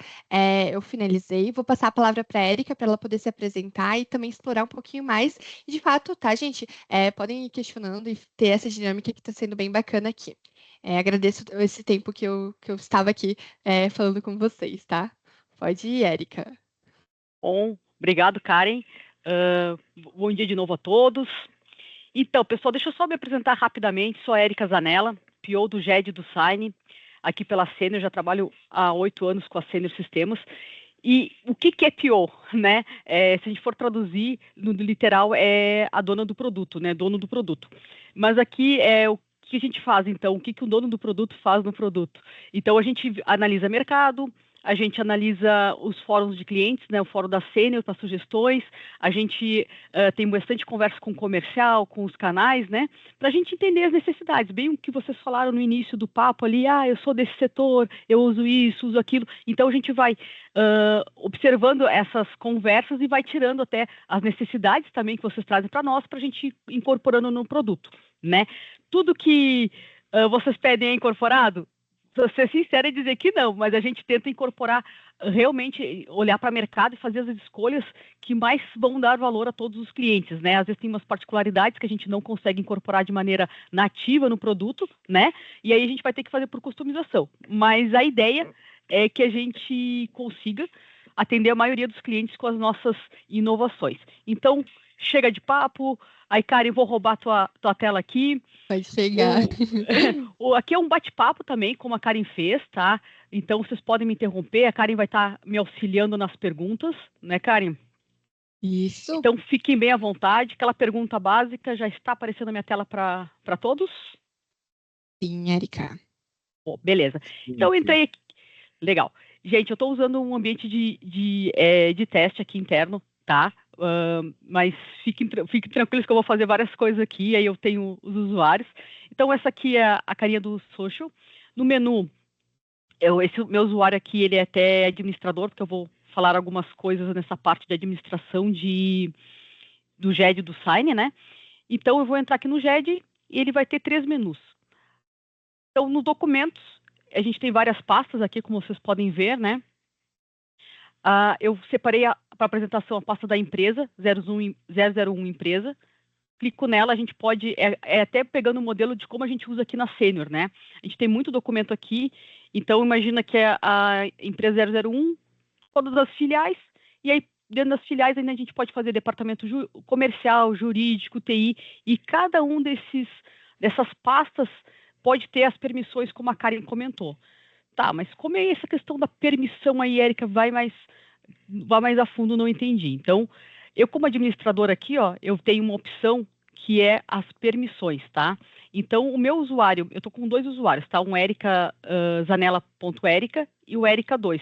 eu finalizei. Vou passar a palavra para a Érica para ela poder se apresentar e também explorar um pouquinho mais. E, de fato, tá, gente? Podem ir questionando e ter essa dinâmica que está sendo bem bacana aqui. Agradeço esse tempo que eu estava aqui falando com vocês, tá? Pode ir, Érica. Bom, obrigado, Karen. Bom dia de novo a todos. Então, pessoal, deixa eu só me apresentar rapidamente. Sou a Érica Zanella, PO do GED do Sign, aqui pela Sênior. Já trabalho há 8 anos com a Sênior Sistemas. E o que é PO, né? Se a gente for traduzir no literal, é a dona do produto, né? Dono do produto. Mas aqui é o que a gente faz, então? O que o dono do produto faz no produto? Então, a gente analisa mercado, a gente analisa os fóruns de clientes, né? O fórum da Sênior para sugestões, a gente tem bastante conversa com o comercial, com os canais, né? Para a gente entender as necessidades, bem o que vocês falaram no início do papo ali, eu sou desse setor, eu uso isso, uso aquilo. Então, a gente vai observando essas conversas e vai tirando até as necessidades também que vocês trazem para nós, para a gente ir incorporando no produto, né? Tudo que vocês pedem é incorporado? Vou ser sincera e dizer que não, mas a gente tenta incorporar, realmente olhar para o mercado e fazer as escolhas que mais vão dar valor a todos os clientes, né? Às vezes tem umas particularidades que a gente não consegue incorporar de maneira nativa no produto, né? E aí a gente vai ter que fazer por customização. Mas a ideia é que a gente consiga atender a maioria dos clientes com as nossas inovações. Então, chega de papo. Aí, Karen, vou roubar tua tela aqui. Pode chegar. Aqui é um bate-papo também, como a Karen fez, tá? Então, vocês podem me interromper. A Karen vai estar me auxiliando nas perguntas, né, Karen? Isso. Então, fiquem bem à vontade. Aquela pergunta básica já está aparecendo na minha tela para todos? Sim, Érica. Beleza. Então, eu entrei aqui. Legal. Gente, eu estou usando um ambiente de teste aqui interno, tá? mas fiquem tranquilos que eu vou fazer várias coisas aqui, aí eu tenho os usuários. Então, essa aqui é a carinha do social. No menu, esse meu usuário aqui, ele é até administrador, porque eu vou falar algumas coisas nessa parte de administração do GED e do Sign, né? Então, eu vou entrar aqui no GED e ele vai ter 3 menus. Então, nos documentos, a gente tem várias pastas aqui, como vocês podem ver, né? Eu separei para apresentação a pasta da empresa, 001 empresa. Clico nela, a gente pode, até pegando o modelo de como a gente usa aqui na Sênior, né? A gente tem muito documento aqui, então imagina que é a empresa 001, todas as filiais, e aí dentro das filiais ainda a gente pode fazer departamento comercial, jurídico, TI, e cada um dessas pastas pode ter as permissões, como a Karen comentou. Tá, mas como é essa questão da permissão aí, Érica, vai mais a fundo, não entendi. Então, eu como administrador aqui, ó, eu tenho uma opção que é as permissões, tá? Então, o meu usuário, eu tô com 2 usuários, tá? Um Érica Zanella.Érica e o Érica 2.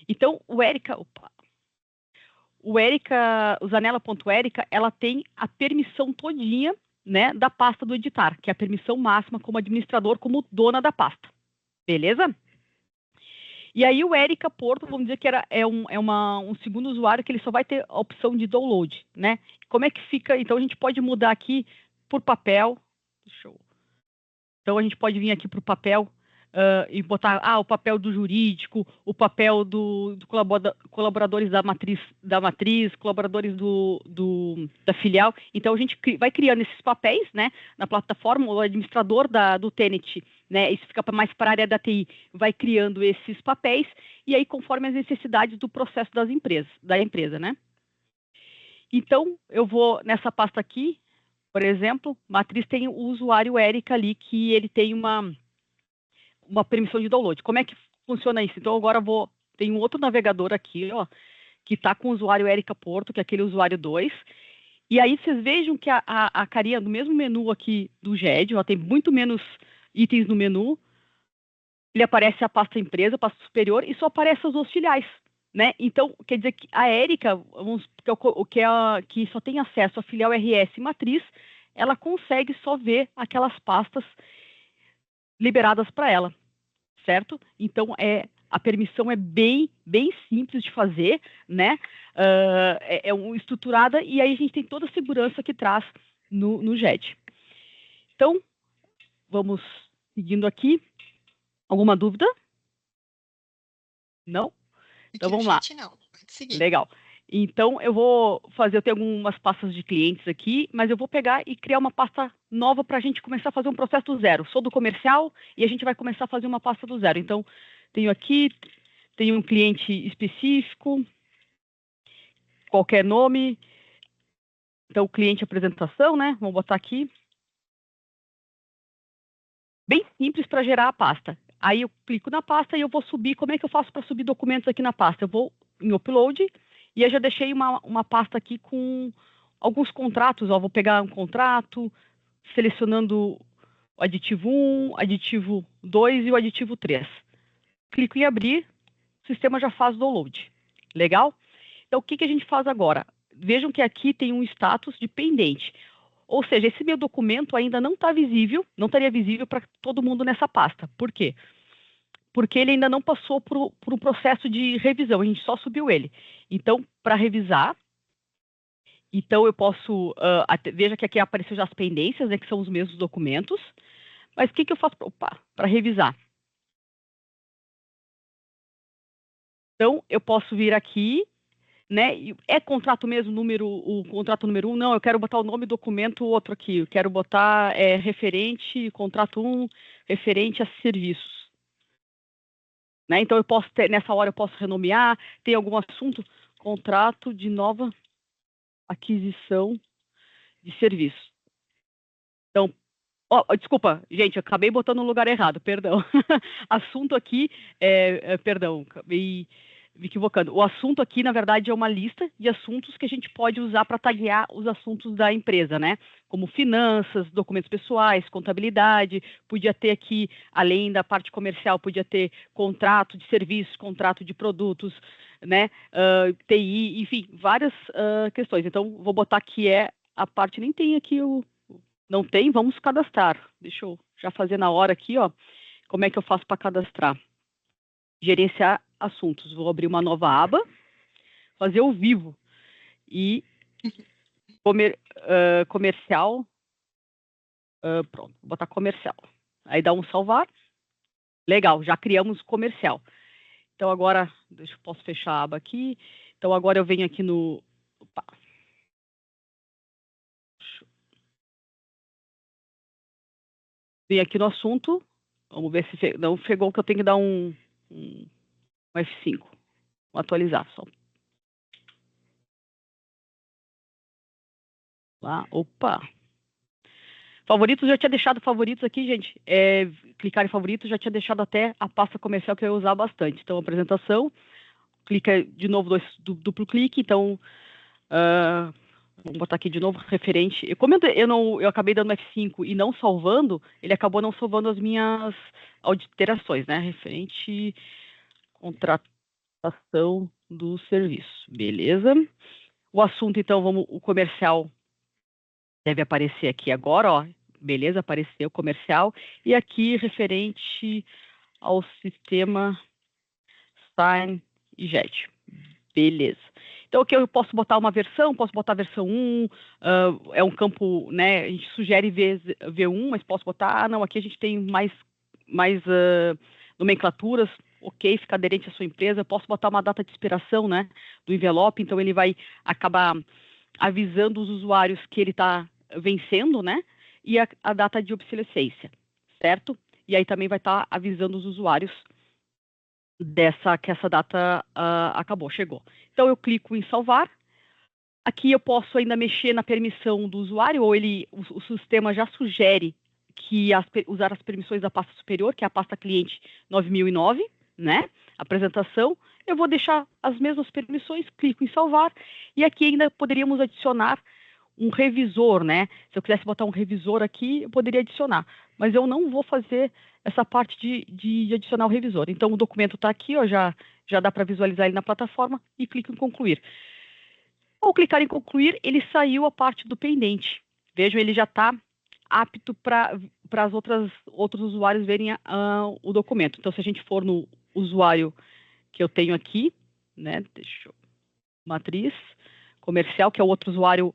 Então, o Zanella.Érica, ela tem a permissão todinha, né, da pasta do editar, que é a permissão máxima como administrador, como dona da pasta. Beleza? E aí o Érica Porto, vamos dizer que é um segundo usuário que ele só vai ter a opção de download, né? Como é que fica? Então a gente pode mudar aqui por papel. Então a gente pode vir aqui para o papel e botar o papel do jurídico, o papel do colaboradores da matriz, colaboradores da filial. Então a gente vai criando esses papéis, né, na plataforma. O administrador do Tenet, né, isso fica mais para a área da TI, vai criando esses papéis, e aí conforme as necessidades do processo da empresa, né? Então, eu vou nessa pasta aqui, por exemplo, matriz tem o usuário Érica ali, que ele tem uma permissão de download. Como é que funciona isso? Então, agora tem um outro navegador aqui, ó, que está com o usuário Érica Porto, que é aquele usuário 2, e aí vocês vejam que a carinha do mesmo menu aqui do GED, ó, tem muito menos itens no menu, ele aparece a pasta empresa, a pasta superior, e só aparece os filiais, né? Então, quer dizer que a Érica, que só tem acesso à filial RS e matriz, ela consegue só ver aquelas pastas liberadas para ela, certo? Então, a permissão é bem simples de fazer, né? Estruturada, e aí a gente tem toda a segurança que traz no GED. Então, vamos seguindo aqui. Alguma dúvida? Não? Então, vamos lá. Não, pode seguir. Legal. Então, eu tenho algumas pastas de clientes aqui, mas eu vou pegar e criar uma pasta nova para a gente começar a fazer um processo do zero. Sou do comercial e a gente vai começar a fazer uma pasta do zero. Então, tenho um cliente específico, qualquer nome. Então, o cliente apresentação, né? Vamos botar aqui. Bem simples para gerar a pasta. Aí eu clico na pasta e eu vou subir. Como é que eu faço para subir documentos aqui na pasta? Eu vou em Upload e eu já deixei uma pasta aqui com alguns contratos. Ó, vou pegar um contrato, selecionando o aditivo 1, aditivo 2 e o aditivo 3. Clico em abrir, o sistema já faz o download. Legal? Então, o que a gente faz agora? Vejam que aqui tem um status de pendente. Ou seja, esse meu documento ainda não está visível, não estaria visível para todo mundo nessa pasta. Por quê? Porque ele ainda não passou por um processo de revisão, a gente só subiu ele. Então, para revisar, então eu posso, veja que aqui apareceu já as pendências, né, que são os mesmos documentos, mas o que eu faço para revisar? Então, eu posso vir aqui, né? É contrato mesmo, o contrato número 1? Não, eu quero botar o nome do documento, outro aqui. Eu quero botar referente, contrato 1, referente a serviços. Né? Então, nessa hora eu posso renomear, tem algum assunto, contrato de nova aquisição de serviço. Então, desculpa, gente, eu acabei botando no lugar errado, perdão. Assunto aqui, perdão, acabei me equivocando. O assunto aqui, na verdade, é uma lista de assuntos que a gente pode usar para taguear os assuntos da empresa, né? Como finanças, documentos pessoais, contabilidade, podia ter aqui, além da parte comercial, podia ter contrato de serviços, contrato de produtos, né? TI, enfim, várias questões. Então, vou botar que é a parte, nem tem aqui não tem, vamos cadastrar. Deixa eu já fazer na hora aqui, ó, como é que eu faço para cadastrar. Gerenciar assuntos. Vou abrir uma nova aba, fazer ao vivo e comercial. Pronto, vou botar comercial. Aí dá um salvar. Legal, já criamos comercial. Então agora, posso fechar a aba aqui. Então agora eu venho aqui no... Opa. Venho aqui no assunto. Vamos ver se não chegou, que eu tenho que dar um F5. Vou atualizar só. Lá, opa. Favoritos, já tinha deixado favoritos aqui, gente. Clicar em favoritos, já tinha deixado até a pasta comercial que eu ia usar bastante. Então, apresentação, clica de novo, duplo clique. Então, vamos botar aqui de novo, referente. Como eu acabei dando F5 e não salvando, ele acabou não salvando as minhas alterações, né? Referente, contratação do serviço. Beleza. O assunto, então, o comercial deve aparecer aqui agora, ó. Beleza, apareceu o comercial. E aqui, referente ao sistema Sign e JET. Beleza. Então, aqui eu posso botar uma versão, posso botar a versão 1, é um campo, né, a gente sugere V1, mas posso botar, não, aqui a gente tem mais nomenclaturas, ok, fica aderente à sua empresa, eu posso botar uma data de expiração, né, do envelope, então ele vai acabar avisando os usuários que ele está vencendo, né, e a data de obsolescência, certo? E aí também vai estar avisando os usuários que essa data acabou, chegou. Então, eu clico em salvar. Aqui eu posso ainda mexer na permissão do usuário, ou o sistema já sugere que usar as permissões da pasta superior, que é a pasta cliente 9009, né? Apresentação. Eu vou deixar as mesmas permissões, clico em salvar, e aqui ainda poderíamos adicionar um revisor, né? Se eu quisesse botar um revisor aqui, eu poderia adicionar. Mas eu não vou fazer essa parte de adicionar o revisor. Então, o documento está aqui, ó, já dá para visualizar ele na plataforma, e clico em concluir. Ao clicar em concluir, ele saiu a parte do pendente. Vejam, ele já está apto para outros usuários verem o documento. Então, se a gente for no usuário que eu tenho aqui, né? Deixa eu... Matriz comercial, que é o outro usuário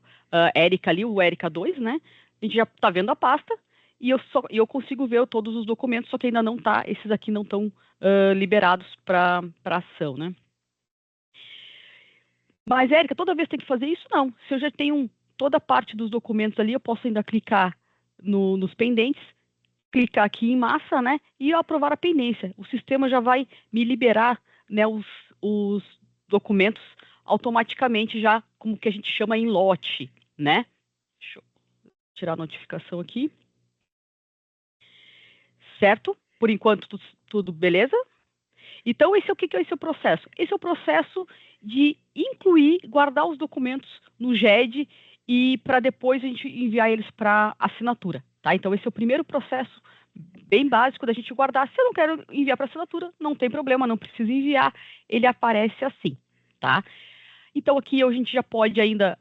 Érica ali, o Érica 2, né? A gente já está vendo a pasta e eu consigo ver todos os documentos, só que ainda não está, esses aqui não estão liberados para ação, né? Mas, Érica, toda vez tem que fazer isso? Não. Se eu já tenho toda a parte dos documentos ali, eu posso ainda clicar nos pendentes, clicar aqui em massa, né? E aprovar a pendência. O sistema já vai me liberar, né, os documentos automaticamente, já como que a gente chama em lote, né? Deixa eu tirar a notificação aqui. Certo? Por enquanto, tudo beleza? Então, o que é esse processo? Esse é o processo de incluir, guardar os documentos no GED e para depois a gente enviar eles para assinatura, tá? Então, esse é o primeiro processo bem básico da gente guardar. Se eu não quero enviar para assinatura, não tem problema, não precisa enviar, ele aparece assim, tá? Então, aqui a gente já pode ainda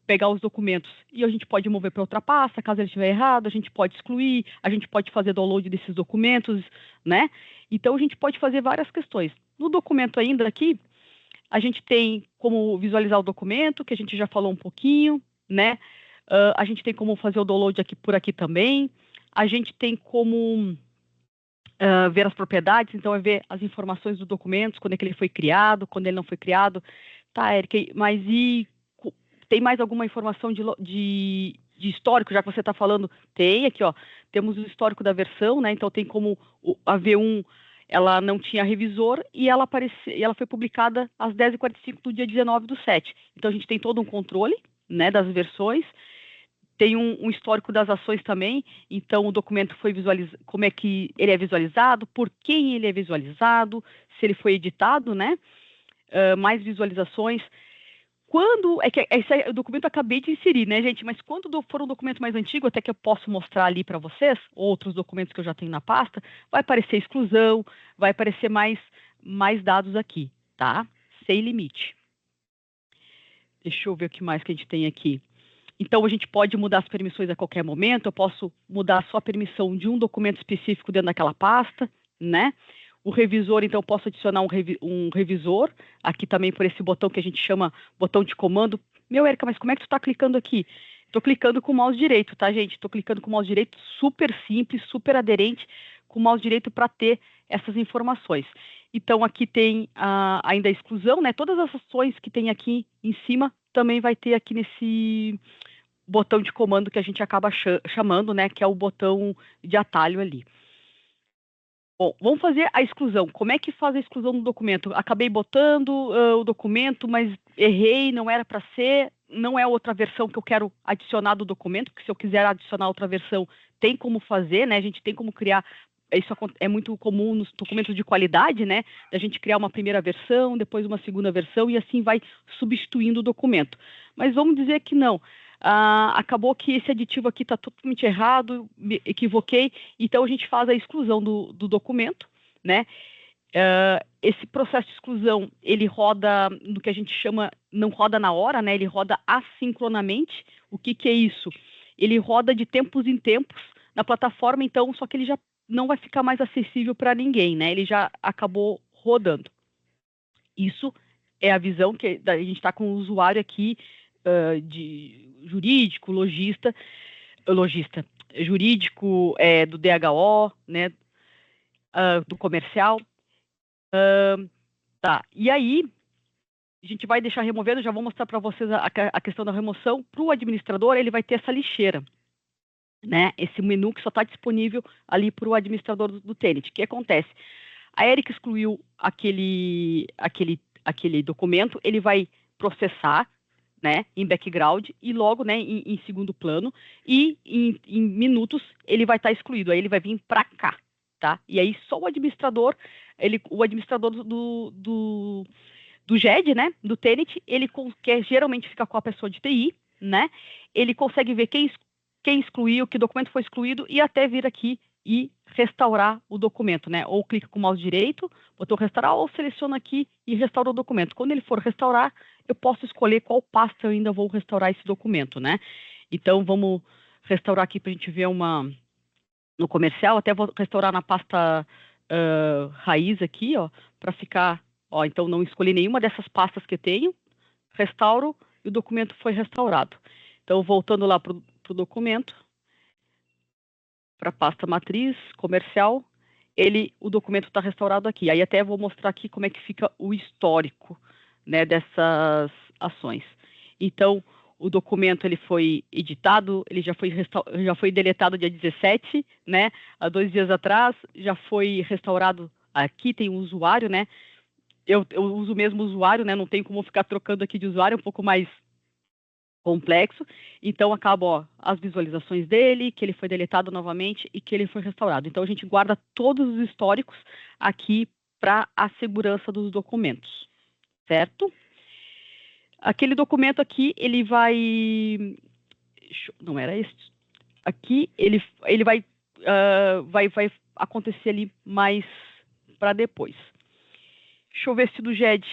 pegar os documentos e a gente pode mover para outra pasta, caso ele estiver errado, a gente pode excluir, a gente pode fazer download desses documentos, né? Então, a gente pode fazer várias questões. No documento ainda aqui, a gente tem como visualizar o documento, que a gente já falou um pouquinho, né? A gente tem como fazer o download por aqui também. A gente tem como ver as propriedades, então é ver as informações dos documentos, quando é que ele foi criado, quando ele não foi criado. Tá, Érica, mas tem mais alguma informação de histórico, já que você está falando? Tem aqui, ó, temos o histórico da versão, né? Então tem como a V1, ela não tinha revisor e ela foi publicada às 10h45 do dia 19/7. Então a gente tem todo um controle, né, das versões. Tem um histórico das ações também, então o documento foi visualizado, como é que ele é visualizado, por quem ele é visualizado, se ele foi editado, né? mais visualizações. Quando, esse documento eu acabei de inserir, né, gente? Mas quando for um documento mais antigo, até que eu posso mostrar ali para vocês, outros documentos que eu já tenho na pasta, vai aparecer exclusão, vai aparecer mais dados aqui, tá? Sem limite. Deixa eu ver o que mais que a gente tem aqui. Então, a gente pode mudar as permissões a qualquer momento, eu posso mudar só a permissão de um documento específico dentro daquela pasta, né? O revisor, então, eu posso adicionar um revisor, aqui também por esse botão que a gente chama botão de comando. Meu, Érica, mas como é que tu está clicando aqui? Estou clicando com o mouse direito, tá, gente? Estou clicando com o mouse direito, super simples, super aderente, com o mouse direito para ter essas informações. Então, aqui tem ainda a exclusão, né? Todas as ações que tem aqui em cima também vai ter aqui nesse botão de comando que a gente acaba chamando, né? Que é o botão de atalho ali. Bom, vamos fazer a exclusão. Como é que faz a exclusão do documento? Acabei botando o documento, mas errei, não era para ser, não é outra versão que eu quero adicionar do documento, porque se eu quiser adicionar outra versão, tem como fazer, né? A gente tem como criar, isso é muito comum nos documentos de qualidade, né? Da gente criar uma primeira versão, depois uma segunda versão, e assim vai substituindo o documento. Mas vamos dizer que não. Acabou que esse aditivo aqui está totalmente errado, me equivoquei, então a gente faz a exclusão do documento, né? Esse processo de exclusão, ele roda no que a gente chama, não roda na hora, né? Ele roda assincronamente. O que é isso? Ele roda de tempos em tempos na plataforma, então, só que ele já não vai ficar mais acessível para ninguém, né? Ele já acabou rodando. Isso é a visão que a gente está com o usuário aqui, de jurídico, jurídico, do DHO, né, do comercial. Tá, e aí, a gente vai deixar removendo, já vou mostrar para vocês a questão da remoção. Para o administrador, ele vai ter essa lixeira, né, esse menu que só está disponível ali para o administrador do Tenet. O que acontece? A Érica excluiu aquele documento, ele vai processar, né, em background, e logo, né, em segundo plano, e em minutos ele vai estar excluído, aí ele vai vir para cá, tá? E aí só o administrador do GED, né, do Tenet, ele que geralmente fica com a pessoa de TI, né, ele consegue ver quem excluiu, que documento foi excluído, e até vir aqui e restaurar o documento, né? Ou clica com o mouse direito, botão restaurar, ou seleciona aqui e restaura o documento. Quando ele for restaurar, eu posso escolher qual pasta eu ainda vou restaurar esse documento, né? Então, vamos restaurar aqui para a gente ver no comercial, até vou restaurar na pasta raiz aqui, ó, para ficar, ó, então não escolhi nenhuma dessas pastas que eu tenho, restauro e o documento foi restaurado. Então, voltando lá para o documento, para a pasta matriz, comercial, o documento está restaurado aqui. Aí até vou mostrar aqui como é que fica o histórico, né, dessas ações. Então, o documento ele foi editado, ele já foi deletado dia 17, né, há 2 dias atrás, já foi restaurado, aqui tem um usuário, né, eu uso o mesmo usuário, né, não tem como ficar trocando aqui de usuário, é um pouco mais complexo, então acaba as visualizações dele, que ele foi deletado novamente e que ele foi restaurado. Então a gente guarda todos os históricos aqui para a segurança dos documentos, certo? Aquele documento aqui, ele vai... Não era esse? Aqui, ele vai acontecer ali mais para depois. Deixa eu ver se do GED...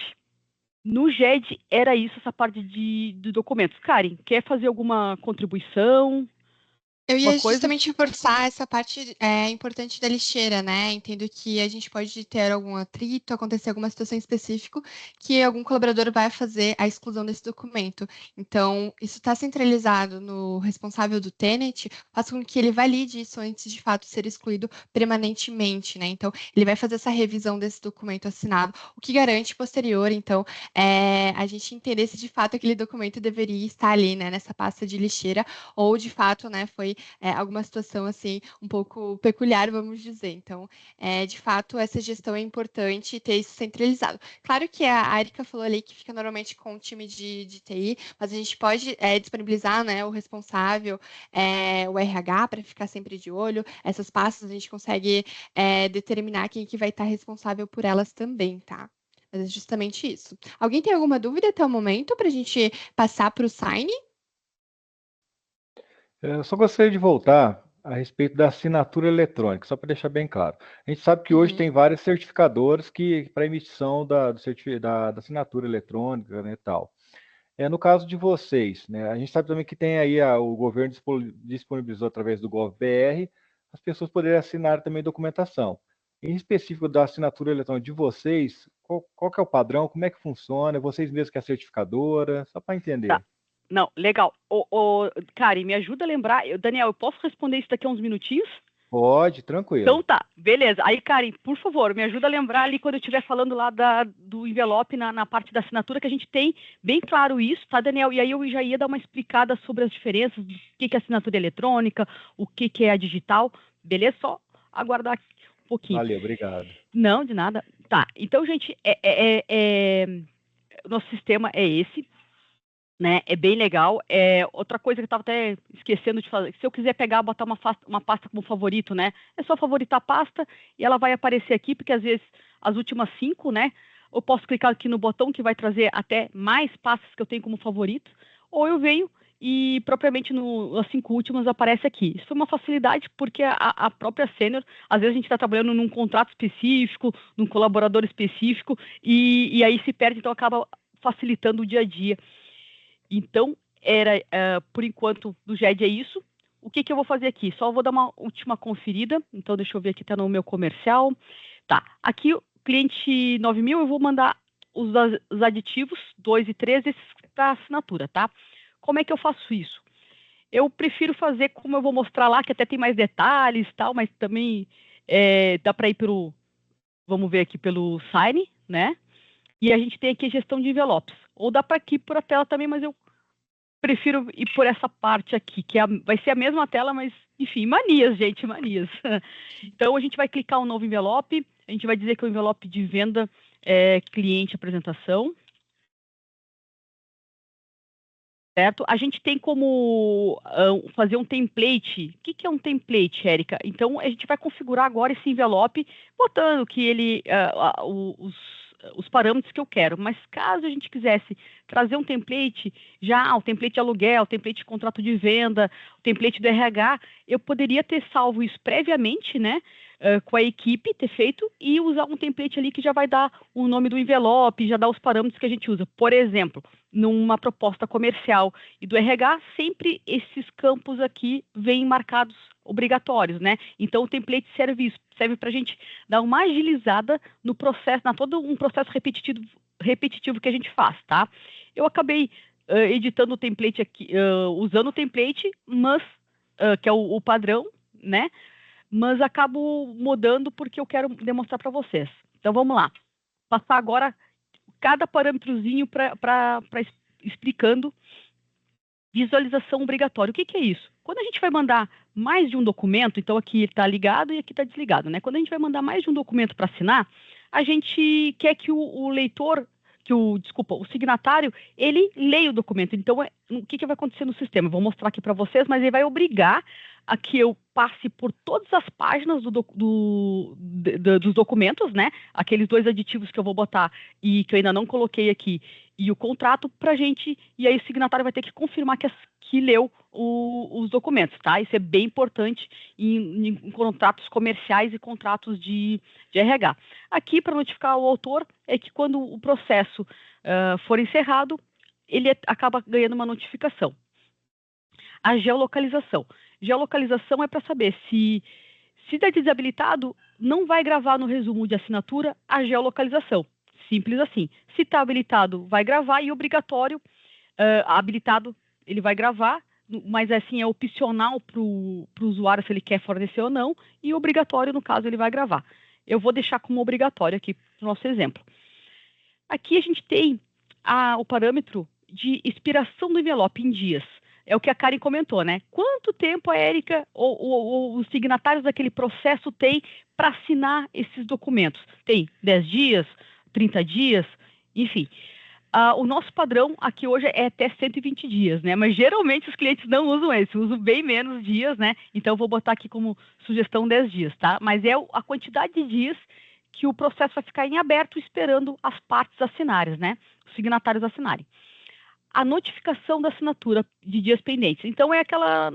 No GED era isso, essa parte de documentos. Karen, quer fazer alguma contribuição? Eu ia justamente reforçar essa parte importante da lixeira, né? Entendo que a gente pode ter algum atrito, acontecer alguma situação específica que algum colaborador vai fazer a exclusão desse documento. Então, isso está centralizado no responsável do Tenet, faz com que ele valide isso antes de fato ser excluído permanentemente, né? Então, ele vai fazer essa revisão desse documento assinado, o que garante posterior, então, a gente entender se de fato aquele documento deveria estar ali, né, nessa pasta de lixeira, ou de fato, né, foi alguma situação assim um pouco peculiar, vamos dizer. Então, de fato, essa gestão é importante ter isso centralizado. Claro que a Érica falou ali que fica normalmente com o time de TI, mas a gente pode disponibilizar, né, o responsável, o RH, para ficar sempre de olho. Essas pastas a gente consegue determinar quem que vai estar responsável por elas também, tá? Mas é justamente isso. Alguém tem alguma dúvida até o momento para a gente passar para o sign? Eu só gostaria de voltar a respeito da assinatura eletrônica, só para deixar bem claro. A gente sabe que hoje Uhum. tem várias certificadoras que para emissão da assinatura eletrônica, né, e tal. No caso de vocês, né, a gente sabe também que tem aí o governo disponibilizou através do GovBR as pessoas poderem assinar também documentação. Em específico da assinatura eletrônica de vocês, qual que é o padrão, como é que funciona? Vocês mesmos que é a certificadora, só para entender. Tá. Não, legal. Karen, me ajuda a lembrar. Daniel, eu posso responder isso daqui a uns minutinhos? Pode, tranquilo. Então tá, beleza. Aí, Karen, por favor, me ajuda a lembrar ali quando eu estiver falando lá do envelope na parte da assinatura, que a gente tem bem claro isso, tá, Daniel? E aí eu já ia dar uma explicada sobre as diferenças do que é assinatura eletrônica, o que é a digital, beleza? Só aguardar um pouquinho. Valeu, obrigado. Não, de nada. Tá, então, gente, o nosso sistema é esse, né? É bem legal. Outra coisa que eu estava até esquecendo de fazer, se eu quiser pegar, botar uma pasta como favorito, né? É só favoritar a pasta e ela vai aparecer aqui, porque às vezes as últimas 5, né? Eu posso clicar aqui no botão que vai trazer até mais pastas que eu tenho como favorito, ou eu venho e propriamente as 5 últimas aparece aqui. Isso foi uma facilidade porque a própria Senior, às vezes a gente está trabalhando num contrato específico, num colaborador específico, e aí se perde, então acaba facilitando o dia a dia. Então, por enquanto, do GED é isso. O que eu vou fazer aqui? Só vou dar uma última conferida. Então, deixa eu ver aqui, está no meu comercial. Tá, aqui o cliente 9.000, eu vou mandar os aditivos 2 e 3 para assinatura, tá? Como é que eu faço isso? Eu prefiro fazer como eu vou mostrar lá, que até tem mais detalhes e tal, mas também dá para ir vamos ver aqui, pelo Sign, né? E a gente tem aqui a gestão de envelopes. Ou dá para aqui por a tela também, mas eu prefiro ir por essa parte aqui, que vai ser a mesma tela, mas, enfim, manias, gente, manias. Então, a gente vai clicar um novo envelope, a gente vai dizer que o envelope de venda é cliente apresentação. Certo? A gente tem como fazer um template. O que é um template, Érica? Então, a gente vai configurar agora esse envelope, botando que ele, os parâmetros que eu quero. Mas caso a gente quisesse trazer um template, o template de aluguel, o template de contrato de venda, o template do RH, eu poderia ter salvo isso previamente, né? Com a equipe, ter feito, e usar um template ali que já vai dar o nome do envelope, já dá os parâmetros que a gente usa. Por exemplo, numa proposta comercial e do RH, sempre esses campos aqui vêm marcados obrigatórios, né? Então, o template serve para a gente dar uma agilizada no processo, todo um processo repetitivo que a gente faz, tá? Eu acabei editando o template aqui, usando o template, mas que é o padrão, né? Mas acabo mudando porque eu quero demonstrar para vocês. Então, vamos lá. Passar agora cada parâmetrozinho para explicando visualização obrigatória. O que é isso? Quando a gente vai mandar mais de um documento, então aqui está ligado e aqui está desligado, né? Quando a gente vai mandar mais de um documento para assinar, a gente quer que o leitor, o signatário, ele leia o documento. Então, o que vai acontecer no sistema? Eu vou mostrar aqui para vocês, mas ele vai obrigar a que eu passe por todas as páginas dos documentos, né? Aqueles 2 aditivos que eu vou botar e que eu ainda não coloquei aqui, e o contrato para gente, e aí o signatário vai ter que confirmar que leu os documentos, tá? Isso é bem importante em contratos comerciais e contratos de RH. Aqui, para notificar o autor, é que quando o processo for encerrado, ele acaba ganhando uma notificação. A geolocalização. Geolocalização é para saber se está desabilitado, não vai gravar no resumo de assinatura a geolocalização. Simples assim. Se está habilitado, vai gravar, e obrigatório, habilitado, ele vai gravar, mas assim é opcional para o usuário se ele quer fornecer ou não, e obrigatório, no caso, ele vai gravar. Eu vou deixar como obrigatório aqui para o nosso exemplo. Aqui a gente tem o parâmetro de expiração do envelope em dias. É o que a Karen comentou, né? Quanto tempo a Érica ou os signatários daquele processo têm para assinar esses documentos? Tem 10 dias, 30 dias, enfim. O nosso padrão aqui hoje é até 120 dias, né? Mas geralmente os clientes não usam esse, usam bem menos dias, né? Então eu vou botar aqui como sugestão 10 dias, tá? Mas é a quantidade de dias que o processo vai ficar em aberto esperando as partes assinarem, né? Os signatários assinarem. A notificação da assinatura de dias pendentes. Então, é aquela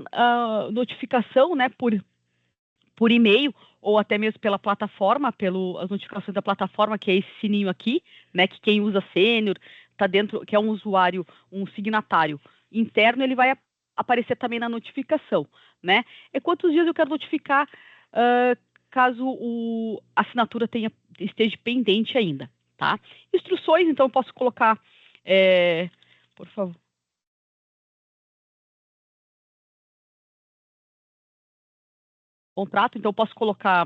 notificação, né, por e-mail ou até mesmo pela plataforma, as notificações da plataforma, que é esse sininho aqui, né, que quem usa Sênior, tá dentro, que é um usuário, um signatário interno, ele vai aparecer também na notificação, né? É quantos dias eu quero notificar caso a assinatura esteja pendente ainda, tá? Instruções, então, eu posso colocar, por favor. Contrato, então eu posso colocar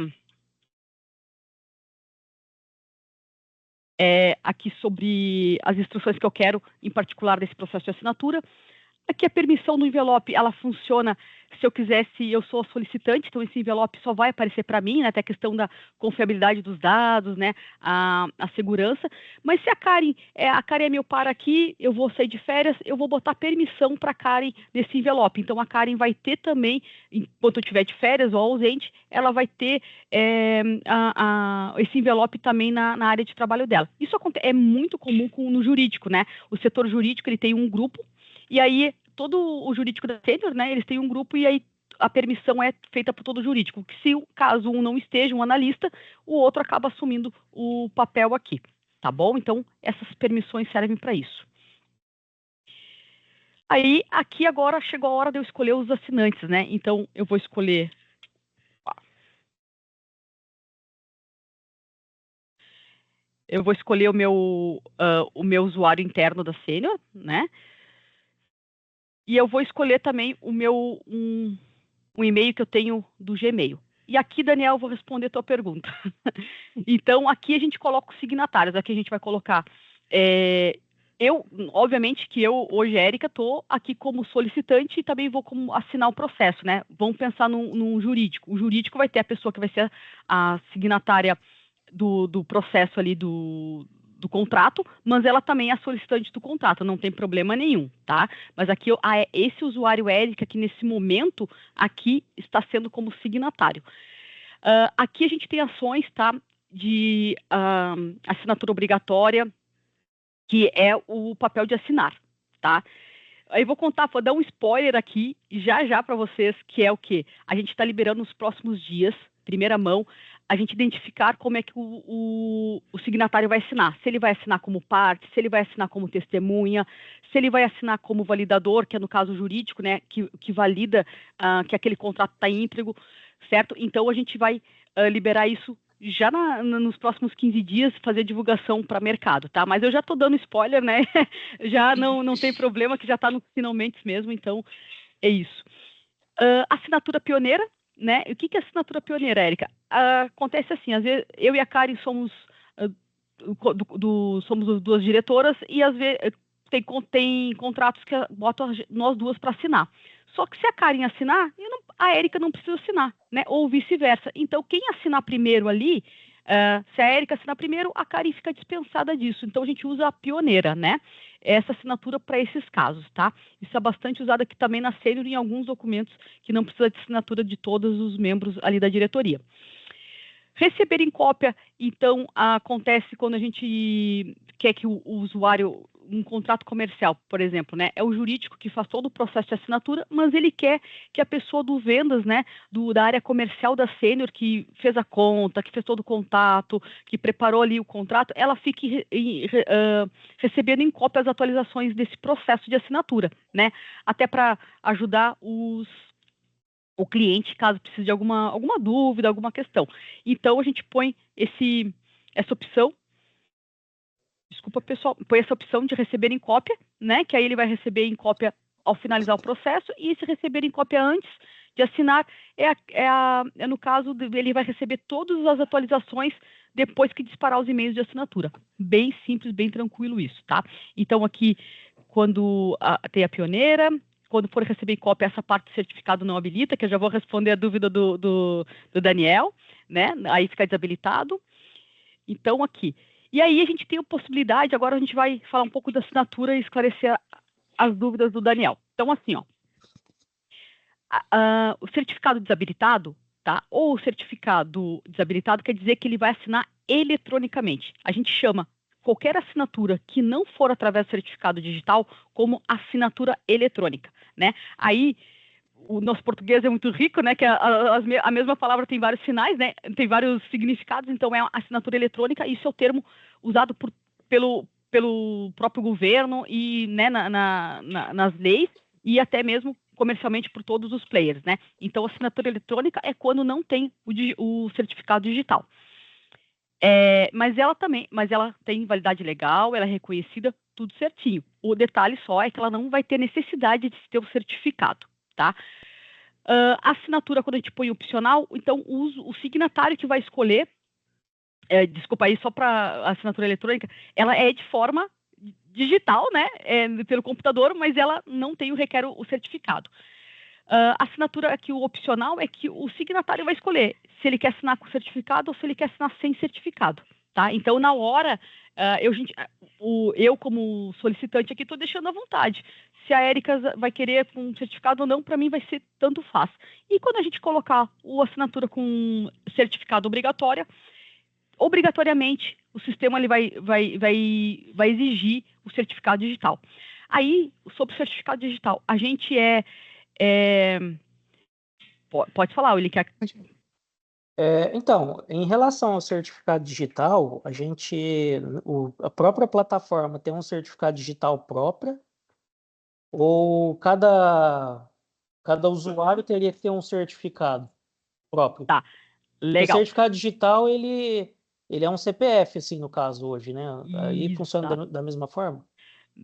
aqui sobre as instruções que eu quero, em particular desse processo de assinatura. Aqui a permissão do envelope, ela funciona se eu quisesse, eu sou a solicitante, então esse envelope só vai aparecer para mim, né, até a questão da confiabilidade dos dados, né, a segurança. Mas se a Karen é meu par aqui, eu vou sair de férias, eu vou botar permissão para a Karen nesse envelope. Então a Karen vai ter também, enquanto eu estiver de férias ou ausente, ela vai ter esse envelope também na área de trabalho dela. Isso é muito comum no jurídico, né? O setor jurídico, ele tem um grupo, e aí todo o jurídico da Sênior, né, eles têm um grupo e aí a permissão é feita por todo o jurídico, que se caso um não esteja, um analista, o outro acaba assumindo o papel aqui, tá bom? Então, essas permissões servem para isso. Aí, aqui agora chegou a hora de eu escolher os assinantes, né? Então, eu vou escolher... Eu vou escolher o meu usuário interno da Sênior, né? E eu vou escolher também um e-mail que eu tenho do Gmail. E aqui, Daniel, eu vou responder a tua pergunta. Então, aqui a gente coloca os signatários. Aqui a gente vai colocar... obviamente que eu, hoje, Érica, estou aqui como solicitante e também vou assinar o processo, né? Vamos pensar num jurídico. O jurídico vai ter a pessoa que vai ser a signatária do processo ali do contrato, mas ela também é a solicitante do contrato, não tem problema nenhum, tá? Mas aqui, esse usuário Érica, que nesse momento, aqui está sendo como signatário. Aqui a gente tem ações, tá? De assinatura obrigatória, que é o papel de assinar, tá? Aí vou dar um spoiler aqui, já para vocês, que é o quê? A gente está liberando nos próximos dias, primeira mão, a gente identificar como é que o signatário vai assinar. Se ele vai assinar como parte, se ele vai assinar como testemunha, se ele vai assinar como validador, que é no caso jurídico, né, que valida que aquele contrato está íntegro, certo? Então, a gente vai liberar isso já nos próximos 15 dias, fazer divulgação para mercado, tá? Mas eu já estou dando spoiler, né? Já não tem problema, que já está no finalmente mesmo, então é isso. Assinatura pioneira, né? O que é assinatura pioneira, Érica? Acontece assim, às vezes eu e a Karen somos somos duas diretoras e às vezes tem contratos que botam nós duas para assinar. Só que se a Karen assinar, a Érica não precisa assinar, né? Ou vice-versa. Então, quem assinar primeiro ali, se a Érica assinar primeiro, a Karen fica dispensada disso. Então, a gente usa a pioneira, né? Essa assinatura para esses casos, tá? Isso é bastante usado aqui também na Sênior em alguns documentos que não precisa de assinatura de todos os membros ali da diretoria. Receber em cópia, então, acontece quando a gente quer que o usuário, um contrato comercial, por exemplo, né, é o jurídico que faz todo o processo de assinatura, mas ele quer que a pessoa do vendas, né, da área comercial da Sênior, que fez a conta, que fez todo o contato, que preparou ali o contrato, ela fique recebendo em cópia as atualizações desse processo de assinatura, né, até para ajudar o cliente, caso precise de alguma dúvida, alguma questão. Então, a gente põe essa opção, desculpa, pessoal, põe essa opção de receber em cópia, né, que aí ele vai receber em cópia ao finalizar o processo, e se receber em cópia antes de assinar, no caso, ele vai receber todas as atualizações depois que disparar os e-mails de assinatura. Bem simples, bem tranquilo isso, tá? Então, aqui, quando tem a pioneira, quando for receber em cópia, essa parte do certificado não habilita, que eu já vou responder a dúvida do Daniel, né? Aí fica desabilitado. Então, aqui. E aí a gente tem a possibilidade, agora a gente vai falar um pouco da assinatura e esclarecer as dúvidas do Daniel. Então, assim, ó, o certificado desabilitado, tá? Ou o certificado desabilitado quer dizer que ele vai assinar eletronicamente. A gente chama qualquer assinatura que não for através do certificado digital como assinatura eletrônica, né? Aí o nosso português é muito rico, né? Que a mesma palavra tem vários sinais, né? Tem vários significados, então é a assinatura eletrônica. Isso é o termo usado pelo próprio governo e, né, nas leis e até mesmo comercialmente por todos os players, né? Então, a assinatura eletrônica é quando não tem o certificado digital. Mas ela tem validade legal, ela é reconhecida, tudo certinho. O detalhe só é que ela não vai ter necessidade de ter o certificado, tá? A assinatura, quando a gente põe opcional, então o signatário que vai escolher, desculpa aí, só para assinatura eletrônica, ela é de forma digital, né, pelo computador, mas ela não requer o certificado. A assinatura aqui, o opcional, é que o signatário vai escolher se ele quer assinar com certificado ou se ele quer assinar sem certificado, tá? Então, na hora, eu como solicitante aqui, estou deixando à vontade. Se a Érica vai querer com certificado ou não, para mim vai ser tanto faz. E quando a gente colocar a assinatura com certificado obrigatoriamente, o sistema ele vai exigir o certificado digital. Aí, sobre o certificado digital, a gente pode falar, Willi, quer... Então, em relação ao certificado digital, a própria plataforma tem um certificado digital próprio, ou cada usuário teria que ter um certificado próprio? Tá, Porque o legal. certificado digital, ele é um CPF, assim, no caso, hoje, né? Aí funciona da mesma forma?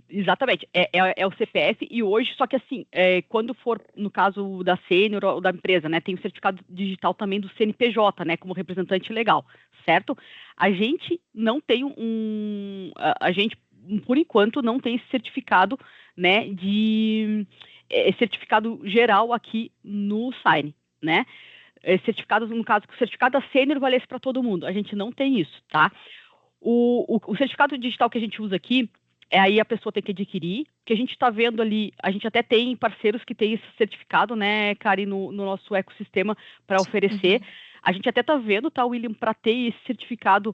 Exatamente, é o CPF e hoje, só que assim, quando for no caso da sênior ou da empresa, né, tem o certificado digital também do CNPJ, né, como representante legal, certo? A gente não tem a gente, por enquanto, não tem esse certificado, né, certificado geral aqui no Sign, né? Certificado, no caso, o certificado da sênior valesse para todo mundo, a gente não tem isso, tá? O certificado digital que a gente usa aqui, aí a pessoa tem que adquirir, que a gente está vendo ali, a gente até tem parceiros que têm esse certificado, né, Kari, no nosso ecossistema para oferecer. Uhum. A gente até está vendo, tá, William, para ter esse certificado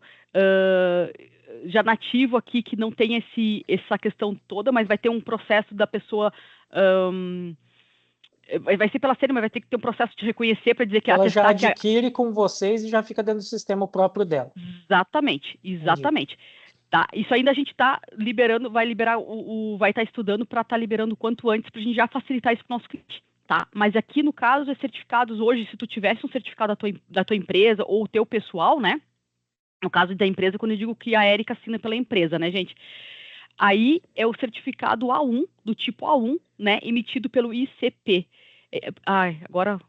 já nativo aqui, que não tem essa questão toda, mas vai ter um processo da pessoa... vai ser pela série, mas vai ter que ter um processo de reconhecer para dizer que ela já adquire com vocês e já fica dentro do sistema próprio dela. Exatamente. Entendi. Tá, isso ainda a gente está liberando, vai liberar, vai estar estudando para estar liberando o quanto antes, para a gente já facilitar isso para o nosso cliente, tá? Mas aqui no caso, certificados hoje, se tu tivesse um certificado da tua empresa ou o teu pessoal, né? No caso da empresa, quando eu digo que a Érica assina pela empresa, né, gente? Aí é o certificado A1, do tipo A1, né? Emitido pelo ICP. Agora,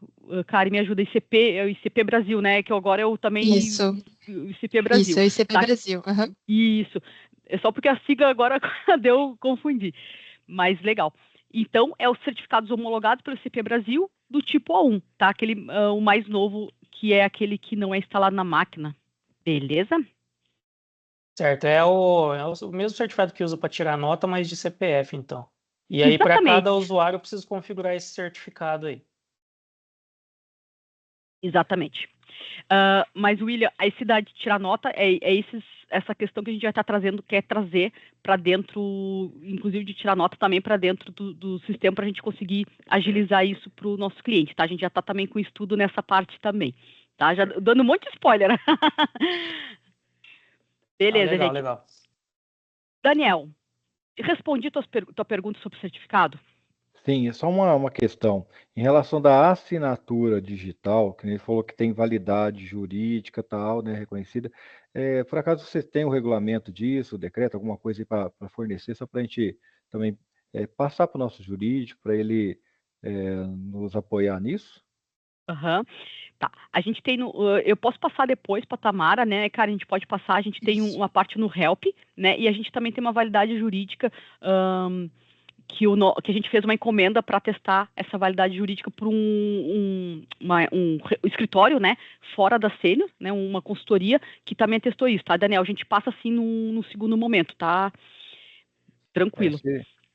Kari, me ajuda, é o ICP Brasil, né? Que agora eu também... Isso. O ICP Brasil. Isso, é o ICP tá? Brasil. Uhum. Isso. É só porque a sigla agora deu confundir. Mas legal. Então, é os certificados homologados pelo ICP Brasil do tipo A1, tá? Aquele, o mais novo, que é aquele que não é instalado na máquina. Beleza? Certo. É o mesmo certificado que usa para tirar nota, mas de CPF, então. E aí, para cada usuário, eu preciso configurar esse certificado aí. Exatamente. Mas, William, esse da de tirar nota essa questão que a gente vai estar trazendo, quer trazer para dentro, inclusive de tirar nota também para dentro do sistema, para a gente conseguir agilizar isso para o nosso cliente, tá? A gente já está também com estudo nessa parte também, tá? Já dando um monte de spoiler. Beleza, legal, gente. Legal. Daniel, respondi tua pergunta sobre o certificado? Sim, é só uma questão. Em relação da assinatura digital, que ele falou que tem validade jurídica tal, né, reconhecida, por acaso você tem um regulamento disso, decreto, alguma coisa aí para fornecer, só para a gente também passar para o nosso jurídico, para ele nos apoiar nisso? Aham. Tá, a gente tem eu posso passar depois para a Tamara, né, cara, a gente pode passar, a gente tem uma parte no Help, né, e a gente também tem uma validade jurídica que a gente fez uma encomenda para testar essa validade jurídica por um escritório, né, fora da Sênior, né, uma consultoria que também testou isso, tá, Daniel? A gente passa assim no segundo momento, tá? Tranquilo.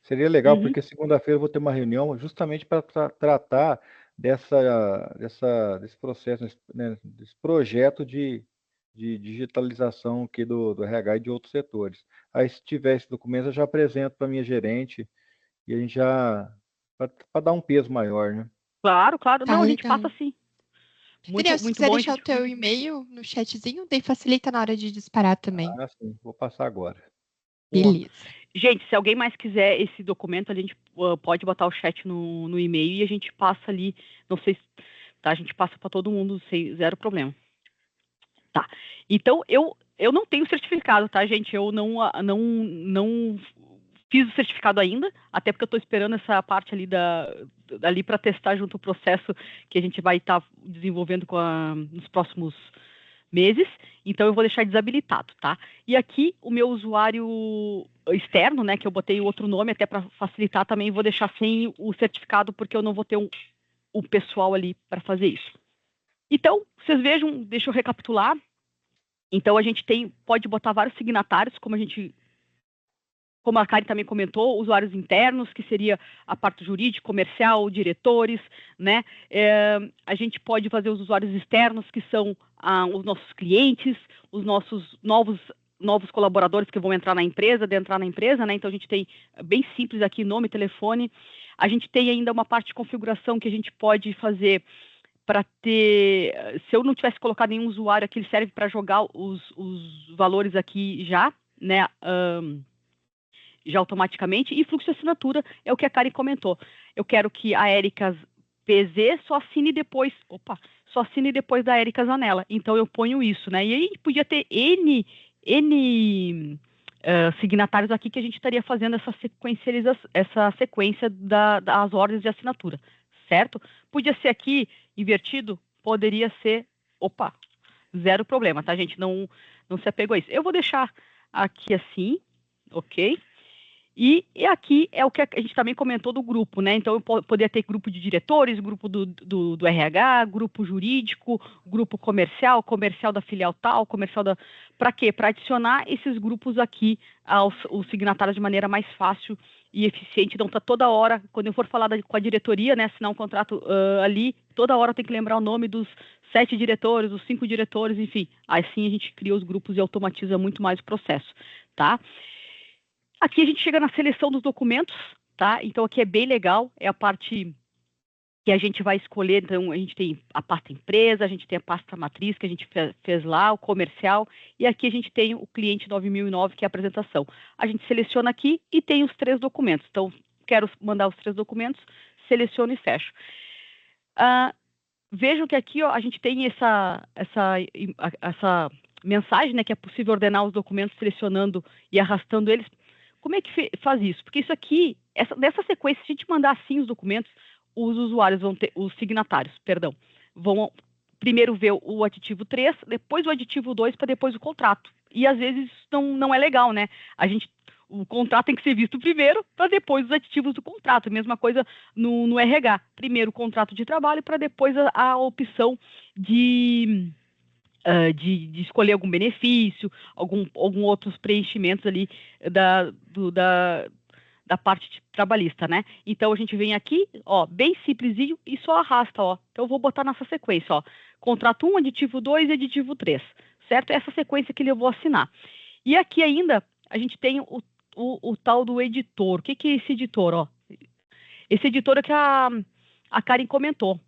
Seria legal, porque segunda-feira eu vou ter uma reunião justamente para tratar desse processo, né, desse projeto de digitalização aqui do RH e de outros setores. Aí, se tiver esse documento, eu já apresento para a minha gerente e a gente já, para dar um peso maior, né? Claro. Tá Não, a gente legal. passa sim. Daniel, se Muito quiser bom. deixar o teu e-mail no chatzinho, daí facilita na hora de disparar também. Ah, sim, vou passar agora. Beleza. Gente, se alguém mais quiser esse documento, a gente pode botar o chat no e-mail e a gente passa ali, não sei, tá? A gente passa para todo mundo sem zero problema. Tá. Então, eu não tenho certificado, tá, gente? Eu não fiz o certificado ainda, até porque eu estou esperando essa parte ali para testar junto o processo que a gente vai estar desenvolvendo nos próximos meses. Então, eu vou deixar desabilitado, tá? E aqui, o meu usuário externo, né, que eu botei outro nome até para facilitar também, vou deixar sem o certificado, porque eu não vou ter o pessoal ali para fazer isso. Então, vocês vejam, deixa eu recapitular. Então, a gente pode botar vários signatários, como a Karen também comentou, usuários internos, que seria a parte jurídica, comercial, diretores, né? A gente pode fazer os usuários externos, que são os nossos clientes, os nossos novos colaboradores que vão entrar na empresa, né? Então, a gente tem bem simples aqui, nome, telefone. A gente tem ainda uma parte de configuração que a gente pode fazer para ter, se eu não tivesse colocado nenhum usuário aqui, ele serve para jogar os valores aqui já, né, já automaticamente, e fluxo de assinatura é o que a Karen comentou. Eu quero que a Érica PZ só assine depois da Érica Zanella, então eu ponho isso, né, e aí a gente podia ter N signatários aqui que a gente estaria fazendo essa sequência das ordens de assinatura, certo? Podia ser aqui invertido, poderia ser, zero problema, tá, gente? Não se apegou a isso. Eu vou deixar aqui assim, ok? E aqui é o que a gente também comentou do grupo, né? Então, eu poderia ter grupo de diretores, grupo do RH, grupo jurídico, grupo comercial da filial tal, Para quê? Para adicionar esses grupos aqui os signatários de maneira mais fácil e eficiente. Então, tá toda hora, quando eu for falar com a diretoria, né, assinar um contrato ali, toda hora tem que lembrar o nome dos 7 diretores, dos 5 diretores, enfim. Assim a gente cria os grupos e automatiza muito mais o processo, tá? Aqui a gente chega na seleção dos documentos, tá? Então aqui é bem legal, é a parte que a gente vai escolher. Então a gente tem a pasta empresa, a gente tem a pasta matriz que a gente fez lá, o comercial, e aqui a gente tem o cliente 9009, que é a apresentação. A gente seleciona aqui e tem os 3 documentos. Então, quero mandar os 3 documentos, seleciono e fecho. Vejam que aqui, ó, a gente tem essa mensagem, né, que é possível ordenar os documentos selecionando e arrastando eles. Como é que faz isso? Porque isso aqui, nessa sequência, se a gente mandar assim os documentos, os usuários os signatários, vão primeiro ver o aditivo 3, depois o aditivo 2, para depois o contrato. E às vezes isso não é legal, né? O contrato tem que ser visto primeiro, para depois os aditivos do contrato. Mesma coisa no RH. Primeiro o contrato de trabalho, para depois a opção de escolher algum benefício, algum outros preenchimentos ali da parte trabalhista, né? Então a gente vem aqui, ó, bem simplesinho e só arrasta, ó. Então eu vou botar nessa sequência, ó. Contrato 1, aditivo 2 e aditivo 3, certo? Essa sequência que eu vou assinar. E aqui ainda a gente tem o tal do editor. O que é esse editor, ó? Esse editor é que a Karen comentou,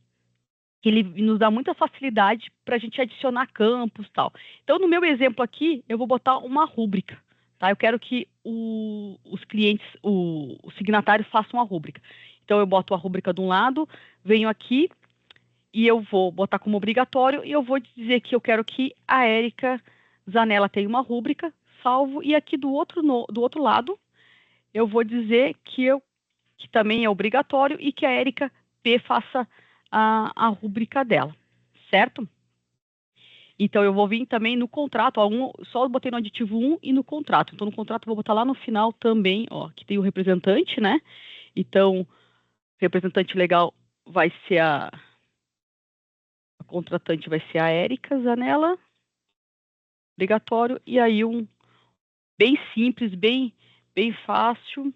que ele nos dá muita facilidade para a gente adicionar campos e tal. Então, no meu exemplo aqui, eu vou botar uma rúbrica, tá? Eu quero que os clientes, os signatários façam a rúbrica. Então, eu boto a rúbrica de um lado, venho aqui e eu vou botar como obrigatório e eu vou dizer que eu quero que a Érica Zanella tenha uma rúbrica, salvo, e aqui do outro lado, eu vou dizer que também é obrigatório e que a Érica P faça a rúbrica dela, certo? Então, eu vou vir também no contrato, ó, só botei no aditivo 1 e no contrato. Então, no contrato eu vou botar lá no final também, ó, que tem o representante, né? Então, representante legal vai ser a contratante vai ser a Érica Zanella, obrigatório, e aí bem simples, bem fácil,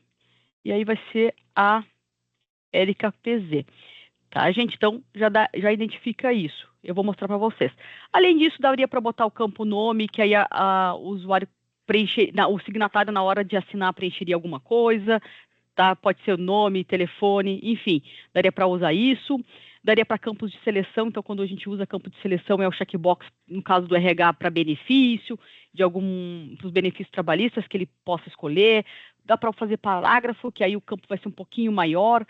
e aí vai ser a Érica PZ. Tá, gente? Então, já identifica isso. Eu vou mostrar para vocês. Além disso, daria para botar o campo nome, que aí o usuário preencher, o signatário, na hora de assinar, preencheria alguma coisa, tá? Pode ser o nome, telefone, enfim, daria para usar isso. Daria para campos de seleção, então quando a gente usa campo de seleção é o checkbox, no caso do RH, para benefício, para os benefícios trabalhistas que ele possa escolher. Dá para fazer parágrafo, que aí o campo vai ser um pouquinho maior.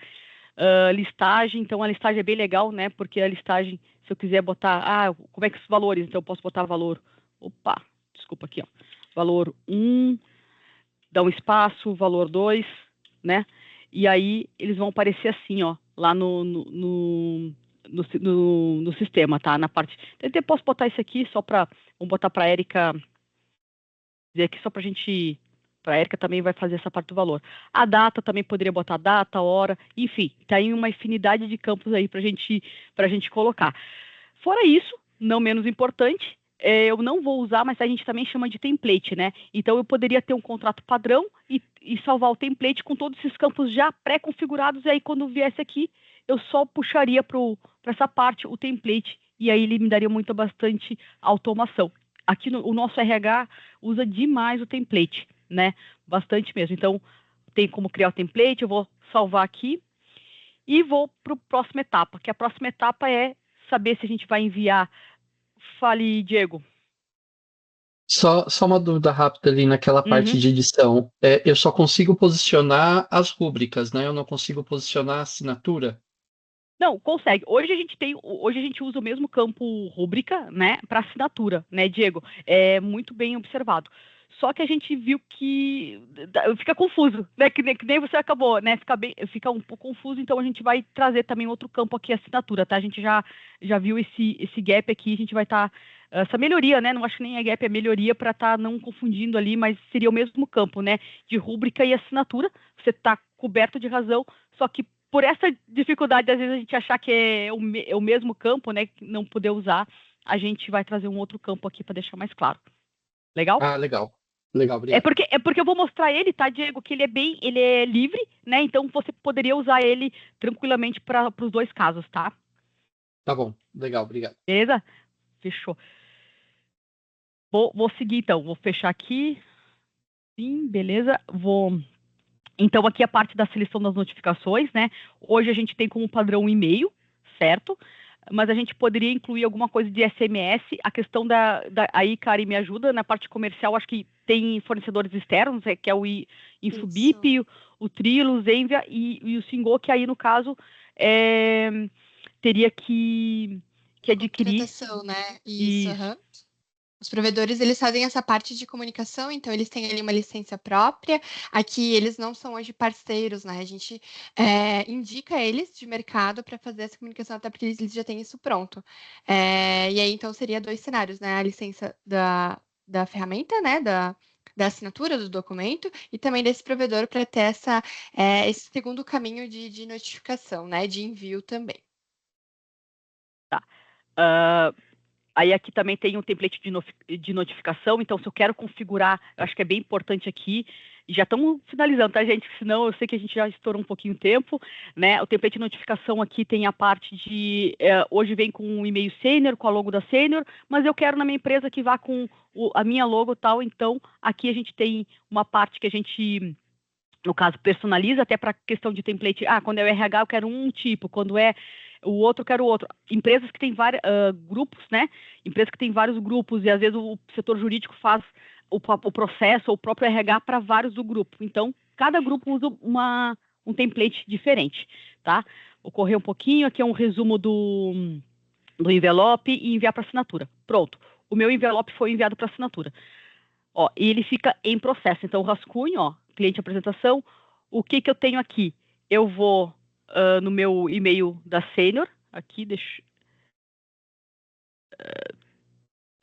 Listagem, então a listagem é bem legal, né? Porque a listagem, se eu quiser botar, como é que os valores? Então eu posso botar valor, desculpa aqui, ó, valor 1, dá um espaço, valor 2, né? E aí eles vão aparecer assim, ó, lá no sistema, tá? Na parte. Então, eu posso botar isso aqui só para, vamos botar para a Érica, dizer aqui só para a gente. Para a Érica também vai fazer essa parte do valor. A data também poderia botar data, hora, enfim, tá aí uma infinidade de campos aí para a gente colocar. Fora isso, não menos importante, eu não vou usar, mas a gente também chama de template, né? Então eu poderia ter um contrato padrão e salvar o template com todos esses campos já pré-configurados, e aí quando viesse aqui, eu só puxaria para essa parte o template, e aí ele me daria bastante automação. Aqui o nosso RH usa demais o template, né? Bastante mesmo. Então, tem como criar o template, eu vou salvar aqui e vou para a próxima etapa, que a próxima etapa é saber se a gente vai enviar. Fale, Diego. Só uma dúvida rápida ali naquela parte de edição. Eu só consigo posicionar as rúbricas, né? Eu não consigo posicionar a assinatura. Não, consegue. Hoje a gente usa o mesmo campo rúbrica, né, para assinatura, né, Diego? É muito bem observado. Só que a gente viu que fica confuso, né? Que nem você acabou, né? Fica um pouco confuso, então a gente vai trazer também outro campo aqui, assinatura, tá? A gente já viu esse gap aqui, a gente vai estar. Essa melhoria, né? Não acho que nem a gap é melhoria para estar não confundindo ali, mas seria o mesmo campo, né? De rúbrica e assinatura. Você está coberto de razão, só que por essa dificuldade, às vezes, a gente achar que é o mesmo campo, né? Não poder usar, a gente vai trazer um outro campo aqui para deixar mais claro. Legal? Ah, legal. Legal, obrigado. É porque eu vou mostrar ele, tá, Diego? Que ele é livre, né? Então você poderia usar ele tranquilamente para os dois casos, tá? Tá bom, legal, obrigado. Beleza? Fechou. Vou seguir então, vou fechar aqui. Sim, beleza. Então, aqui a parte da seleção das notificações, né? Hoje a gente tem como padrão um e-mail, certo? Mas a gente poderia incluir alguma coisa de SMS. A questão aí, Kari, me ajuda, na parte comercial, acho que tem fornecedores externos, que é o Infobip, o Trilo, o Zenvia e o Singo, que aí, no caso, teria que adquirir. Contratação, né? Isso. Os provedores, eles fazem essa parte de comunicação, então eles têm ali uma licença própria. Aqui eles não são hoje parceiros, né? A gente indica eles de mercado para fazer essa comunicação, até porque eles já têm isso pronto. E aí, então, seria 2 cenários, né? A licença da ferramenta, né? Da assinatura do documento e também desse provedor para ter esse segundo caminho de notificação, né? De envio também. Tá. Aí aqui também tem um template de notificação, então se eu quero configurar, eu acho que é bem importante aqui, e já estamos finalizando, tá, gente? Senão eu sei que a gente já estourou um pouquinho o tempo, né? O template de notificação aqui tem a parte de, hoje vem com um e-mail sênior, com a logo da sênior, mas eu quero na minha empresa que vá com a minha logo e tal, então aqui a gente tem uma parte que a gente, no caso, personaliza até para questão de template. Quando é o RH eu quero um tipo, quando é o outro eu quero outro. Empresas que têm vários grupos, né? Empresas que têm vários grupos e às vezes o setor jurídico faz o processo ou o próprio RH para vários do grupo. Então, cada grupo usa um template diferente, tá? Vou correr um pouquinho, aqui é um resumo do envelope e enviar para assinatura. Pronto. O meu envelope foi enviado para assinatura. Ó, e ele fica em processo. Então, o rascunho, ó, cliente apresentação. O que eu tenho aqui? Eu vou no meu e-mail da Sênior, aqui, deixa...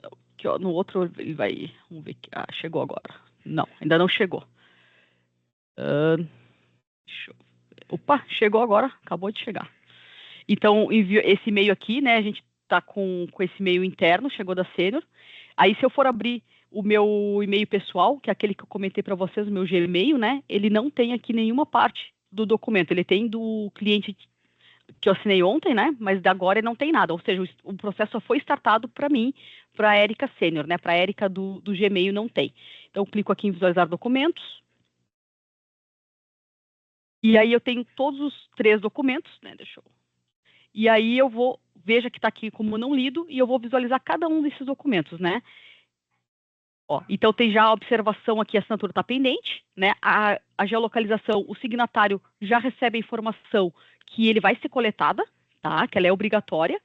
aqui, ó, no outro ele vai... Vamos ver aqui. Chegou agora. Não, ainda não chegou. Opa, chegou agora. Acabou de chegar. Então, envio esse e-mail aqui, né? A gente tá com esse e-mail interno, chegou da Sênior. Aí, se eu for abrir o meu e-mail pessoal, que é aquele que eu comentei para vocês, o meu Gmail, né? Ele não tem aqui nenhuma parte do documento. Ele tem do cliente que eu assinei ontem, né? Mas de agora não tem nada. Ou seja, o processo só foi startado para mim, para a Érica Sênior, né? Para a Érica do Gmail não tem. Então, eu clico aqui em visualizar documentos. E aí eu tenho todos os 3 documentos, né? E aí eu vou, veja que está aqui como não lido, e eu vou visualizar cada um desses documentos, né? Ó, então tem já a observação aqui, a assinatura está pendente, né? A geolocalização, o signatário já recebe a informação que ele vai ser coletada, tá? Que ela é obrigatória.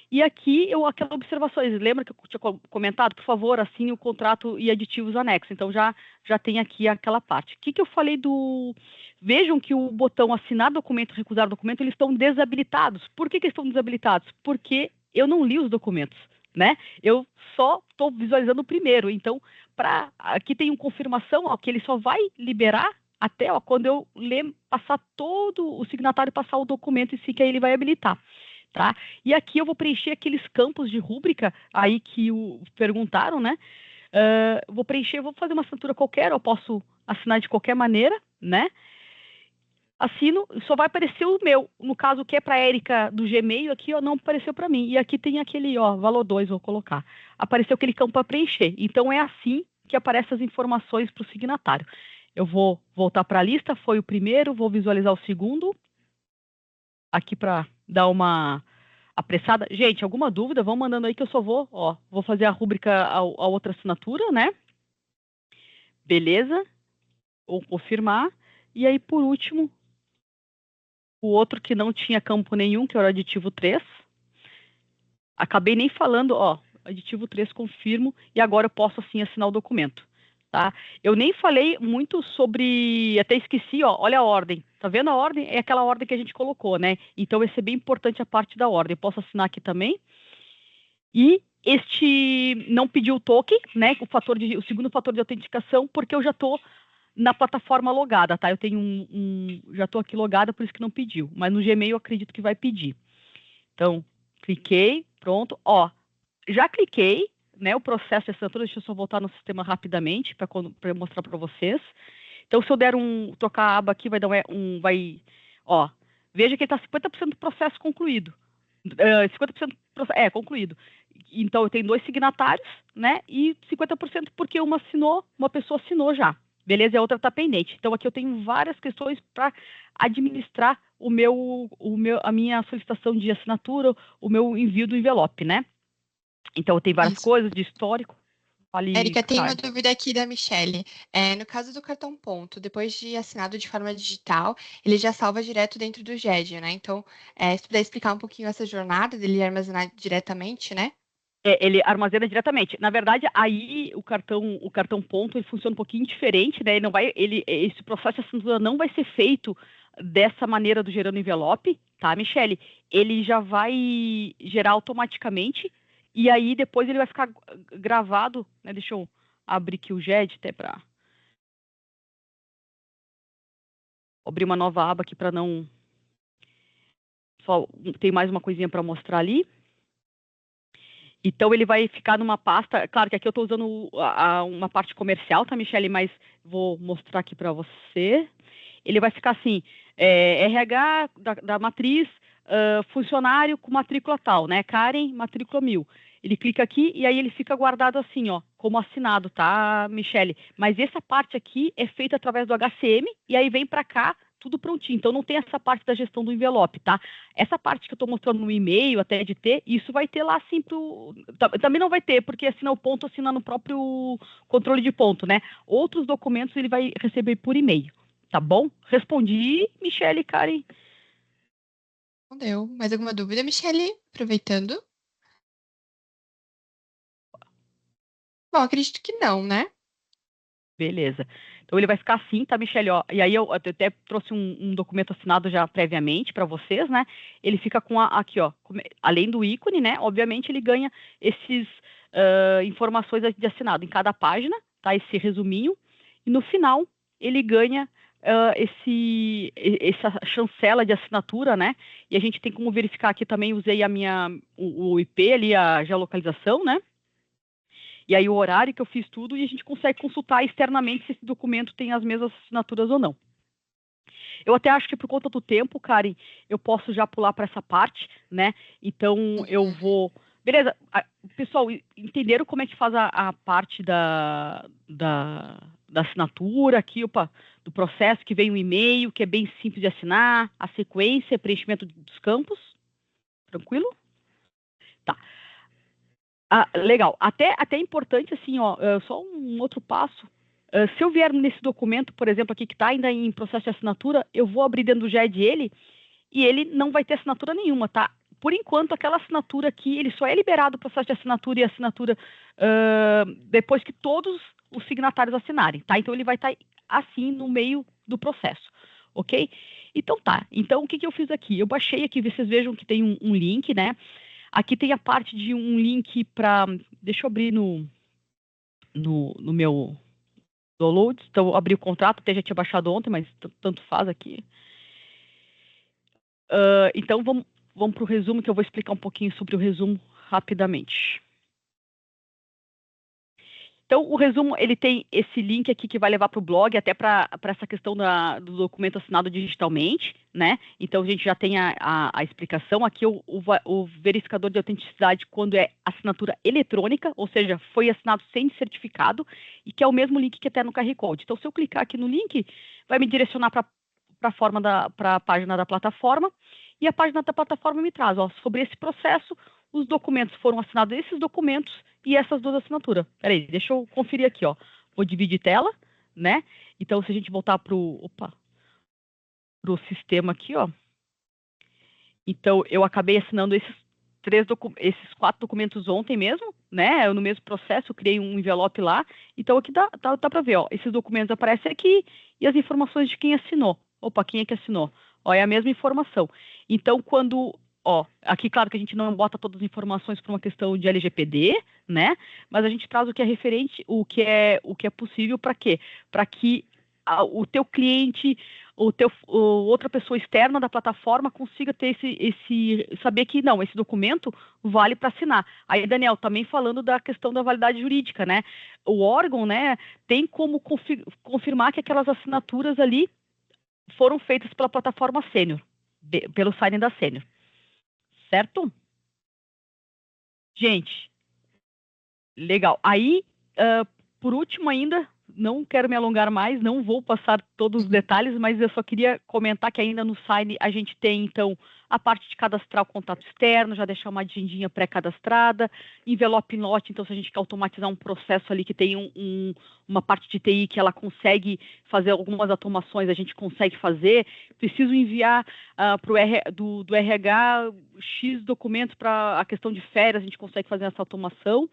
E aqui, aquela observação, lembra que eu tinha comentado? Por favor, assine o contrato e aditivos anexos. Então, já tem aqui aquela parte. O que eu falei do... Vejam que o botão assinar documento, recusar documento, eles estão desabilitados. Por que eles estão desabilitados? Porque eu não li os documentos, né? Eu só estou visualizando o primeiro. Então, aqui tem uma confirmação, ó, que ele só vai liberar até, ó, quando eu passar todo o signatário, passar o documento em si, que aí ele vai habilitar. Tá? E aqui eu vou preencher aqueles campos de rúbrica aí que perguntaram, né? Vou preencher, vou fazer uma assinatura qualquer, eu posso assinar de qualquer maneira, né? Assino, só vai aparecer o meu. No caso, o que é para a Érica do Gmail, aqui ó, não apareceu para mim. E aqui tem aquele, ó, valor 2, vou colocar. Apareceu aquele campo para preencher. Então é assim que aparecem as informações para o signatário. Eu vou voltar para a lista, foi o primeiro, vou visualizar o segundo. Aqui para dar uma apressada. Gente, alguma dúvida? Vão mandando aí que eu só vou fazer a rúbrica, a outra assinatura, né? Beleza. Vou confirmar. E aí, por último, o outro que não tinha campo nenhum, que era o aditivo 3. Acabei nem falando, aditivo 3, confirmo, e agora eu posso, assim, assinar o documento. Tá? Eu nem falei muito sobre, até esqueci, olha a ordem. Tá vendo a ordem? É aquela ordem que a gente colocou, né? Então vai ser bem importante a parte da ordem. Eu posso assinar aqui também. E este não pediu o token, né? O segundo fator de autenticação, porque eu já estou na plataforma logada, tá? Eu tenho já estou aqui logada, por isso que não pediu. Mas no Gmail eu acredito que vai pedir. Então, cliquei, pronto. Já cliquei, né, o processo de assinatura, deixa eu só voltar no sistema rapidamente para mostrar para vocês. Então, se eu der trocar a aba aqui, vai dar veja que está 50% do processo concluído. 50% concluído. Então, eu tenho 2 signatários, né, e 50% porque uma pessoa assinou já. Beleza? E a outra está pendente. Então, aqui eu tenho várias questões para administrar a minha solicitação de assinatura, o meu envio do envelope, né? Então, tem várias coisas de histórico. Érica, tem uma dúvida aqui da Michele. No caso do cartão ponto, depois de assinado de forma digital, ele já salva direto dentro do GED, né? Então, se puder explicar um pouquinho essa jornada dele armazenar diretamente, né? Ele armazena diretamente. Na verdade, aí o cartão ponto ele funciona um pouquinho diferente, né? Esse processo de assinatura não vai ser feito dessa maneira do gerando envelope, tá, Michele? Ele já vai gerar automaticamente. E aí, depois ele vai ficar gravado, né? Deixa eu abrir aqui o GED até para abrir uma nova aba aqui para não... Só tem mais uma coisinha para mostrar ali. Então, ele vai ficar numa pasta... Claro que aqui eu estou usando uma parte comercial, tá, Michele? Mas vou mostrar aqui para você. Ele vai ficar assim, RH da matriz, funcionário com matrícula tal, né? Karen, matrícula 1000. Ele clica aqui e aí ele fica guardado assim, como assinado, tá, Michele? Mas essa parte aqui é feita através do HCM e aí vem para cá tudo prontinho. Então, não tem essa parte da gestão do envelope, tá? Essa parte que eu estou mostrando no e-mail, até de ter, isso vai ter lá assim também não vai ter, porque assina o ponto, assina no próprio controle de ponto, né? Outros documentos ele vai receber por e-mail, tá bom? Respondi, Michele e Karen. Respondeu. Mais alguma dúvida, Michele? Aproveitando. Bom, acredito que não, né? Beleza. Então ele vai ficar assim, tá, Michele? E aí eu até trouxe um documento assinado já previamente para vocês, né? Ele fica com aqui, além do ícone, né? Obviamente ele ganha esses informações de assinado em cada página, tá? Esse resuminho. E no final ele ganha essa chancela de assinatura, né? E a gente tem como verificar aqui também, usei o IP ali, a geolocalização, né? E aí o horário que eu fiz tudo e a gente consegue consultar externamente se esse documento tem as mesmas assinaturas ou não. Eu até acho que por conta do tempo, Karen, eu posso já pular para essa parte, né? Então eu vou. Beleza, pessoal, entenderam como é que faz a parte da assinatura aqui, do processo, que vem um e-mail, que é bem simples de assinar, a sequência, preenchimento dos campos? Tranquilo? Tá. Legal. Até é importante, assim, só um outro passo. Se eu vier nesse documento, por exemplo, aqui que está ainda em processo de assinatura, eu vou abrir dentro do GED ele, e ele não vai ter assinatura nenhuma, tá? Por enquanto, aquela assinatura aqui, ele só é liberado o processo de assinatura e assinatura depois que todos os signatários assinarem, tá? Então, ele vai estar assim no meio do processo, ok? Então, tá. Então, o que eu fiz aqui? Eu baixei aqui, vocês vejam que tem um link, né? Aqui tem a parte de um link para... Deixa eu abrir no meu downloads. Então, eu abri o contrato, até já tinha baixado ontem, mas tanto faz aqui. Então, vamos para o resumo, que eu vou explicar um pouquinho sobre o resumo rapidamente. Então, o resumo, ele tem esse link aqui que vai levar para o blog, até para essa questão do documento assinado digitalmente, né? Então, a gente já tem a explicação. Aqui, o verificador de autenticidade, quando é assinatura eletrônica, ou seja, foi assinado sem certificado, e que é o mesmo link que até no QR Code. Então, se eu clicar aqui no link, vai me direcionar para a página da plataforma, e a página da plataforma me traz, sobre esse processo, os documentos foram assinados, esses documentos e essas duas assinaturas. Peraí, deixa eu conferir aqui, Vou dividir tela, né? Então, se a gente voltar pro sistema aqui, Então, eu acabei assinando esses 4 documentos ontem mesmo, né? Eu, no mesmo processo, eu criei um envelope lá. Então, aqui dá para ver, esses documentos aparecem aqui e as informações de quem assinou. Quem é que assinou? É a mesma informação. Então, quando... aqui, claro que a gente não bota todas as informações por uma questão de LGPD, né? Mas a gente traz o que é referente, o que é possível para quê? Para que o teu cliente, outra pessoa externa da plataforma consiga ter saber que não, esse documento vale para assinar. Aí, Daniel, também falando da questão da validade jurídica, né? O órgão, né, tem como confirmar que aquelas assinaturas ali foram feitas pela plataforma Sênior, pelo sign da Sênior. Certo? Gente, legal. Aí, por último ainda, não quero me alongar mais, não vou passar todos os detalhes, mas eu só queria comentar que ainda no Sign a gente tem, então, a parte de cadastrar o contato externo, já deixar uma agendinha pré-cadastrada, envelope note, então se a gente quer automatizar um processo ali que tem uma parte de TI que ela consegue fazer algumas automações, a gente consegue fazer, preciso enviar do RH X documentos para a questão de férias, a gente consegue fazer essa automação.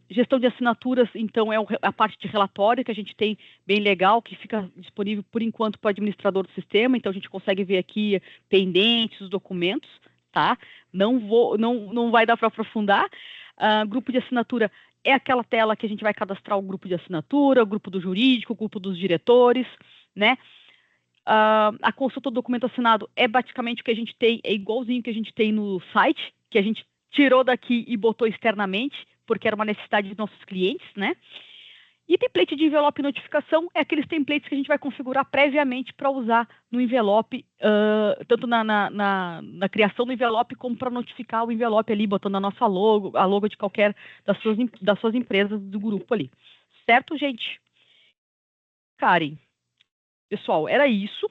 Gestão de assinaturas, então, é a parte de relatório que a gente tem bem legal, que fica disponível por enquanto para o administrador do sistema, então a gente consegue ver aqui pendentes, os documentos, tá? Não vai dar para aprofundar. Grupo de assinatura é aquela tela que a gente vai cadastrar o grupo de assinatura, o grupo do jurídico, o grupo dos diretores, né? A consulta do documento assinado é basicamente o que a gente tem, é igualzinho que a gente tem no site, que a gente tirou daqui e botou externamente, porque era uma necessidade dos nossos clientes, né? E template de envelope e notificação é aqueles templates que a gente vai configurar previamente para usar no envelope, tanto na criação do envelope, como para notificar o envelope ali, botando a nossa logo, a logo de qualquer das suas empresas do grupo ali. Certo, gente? Karen, pessoal, era isso.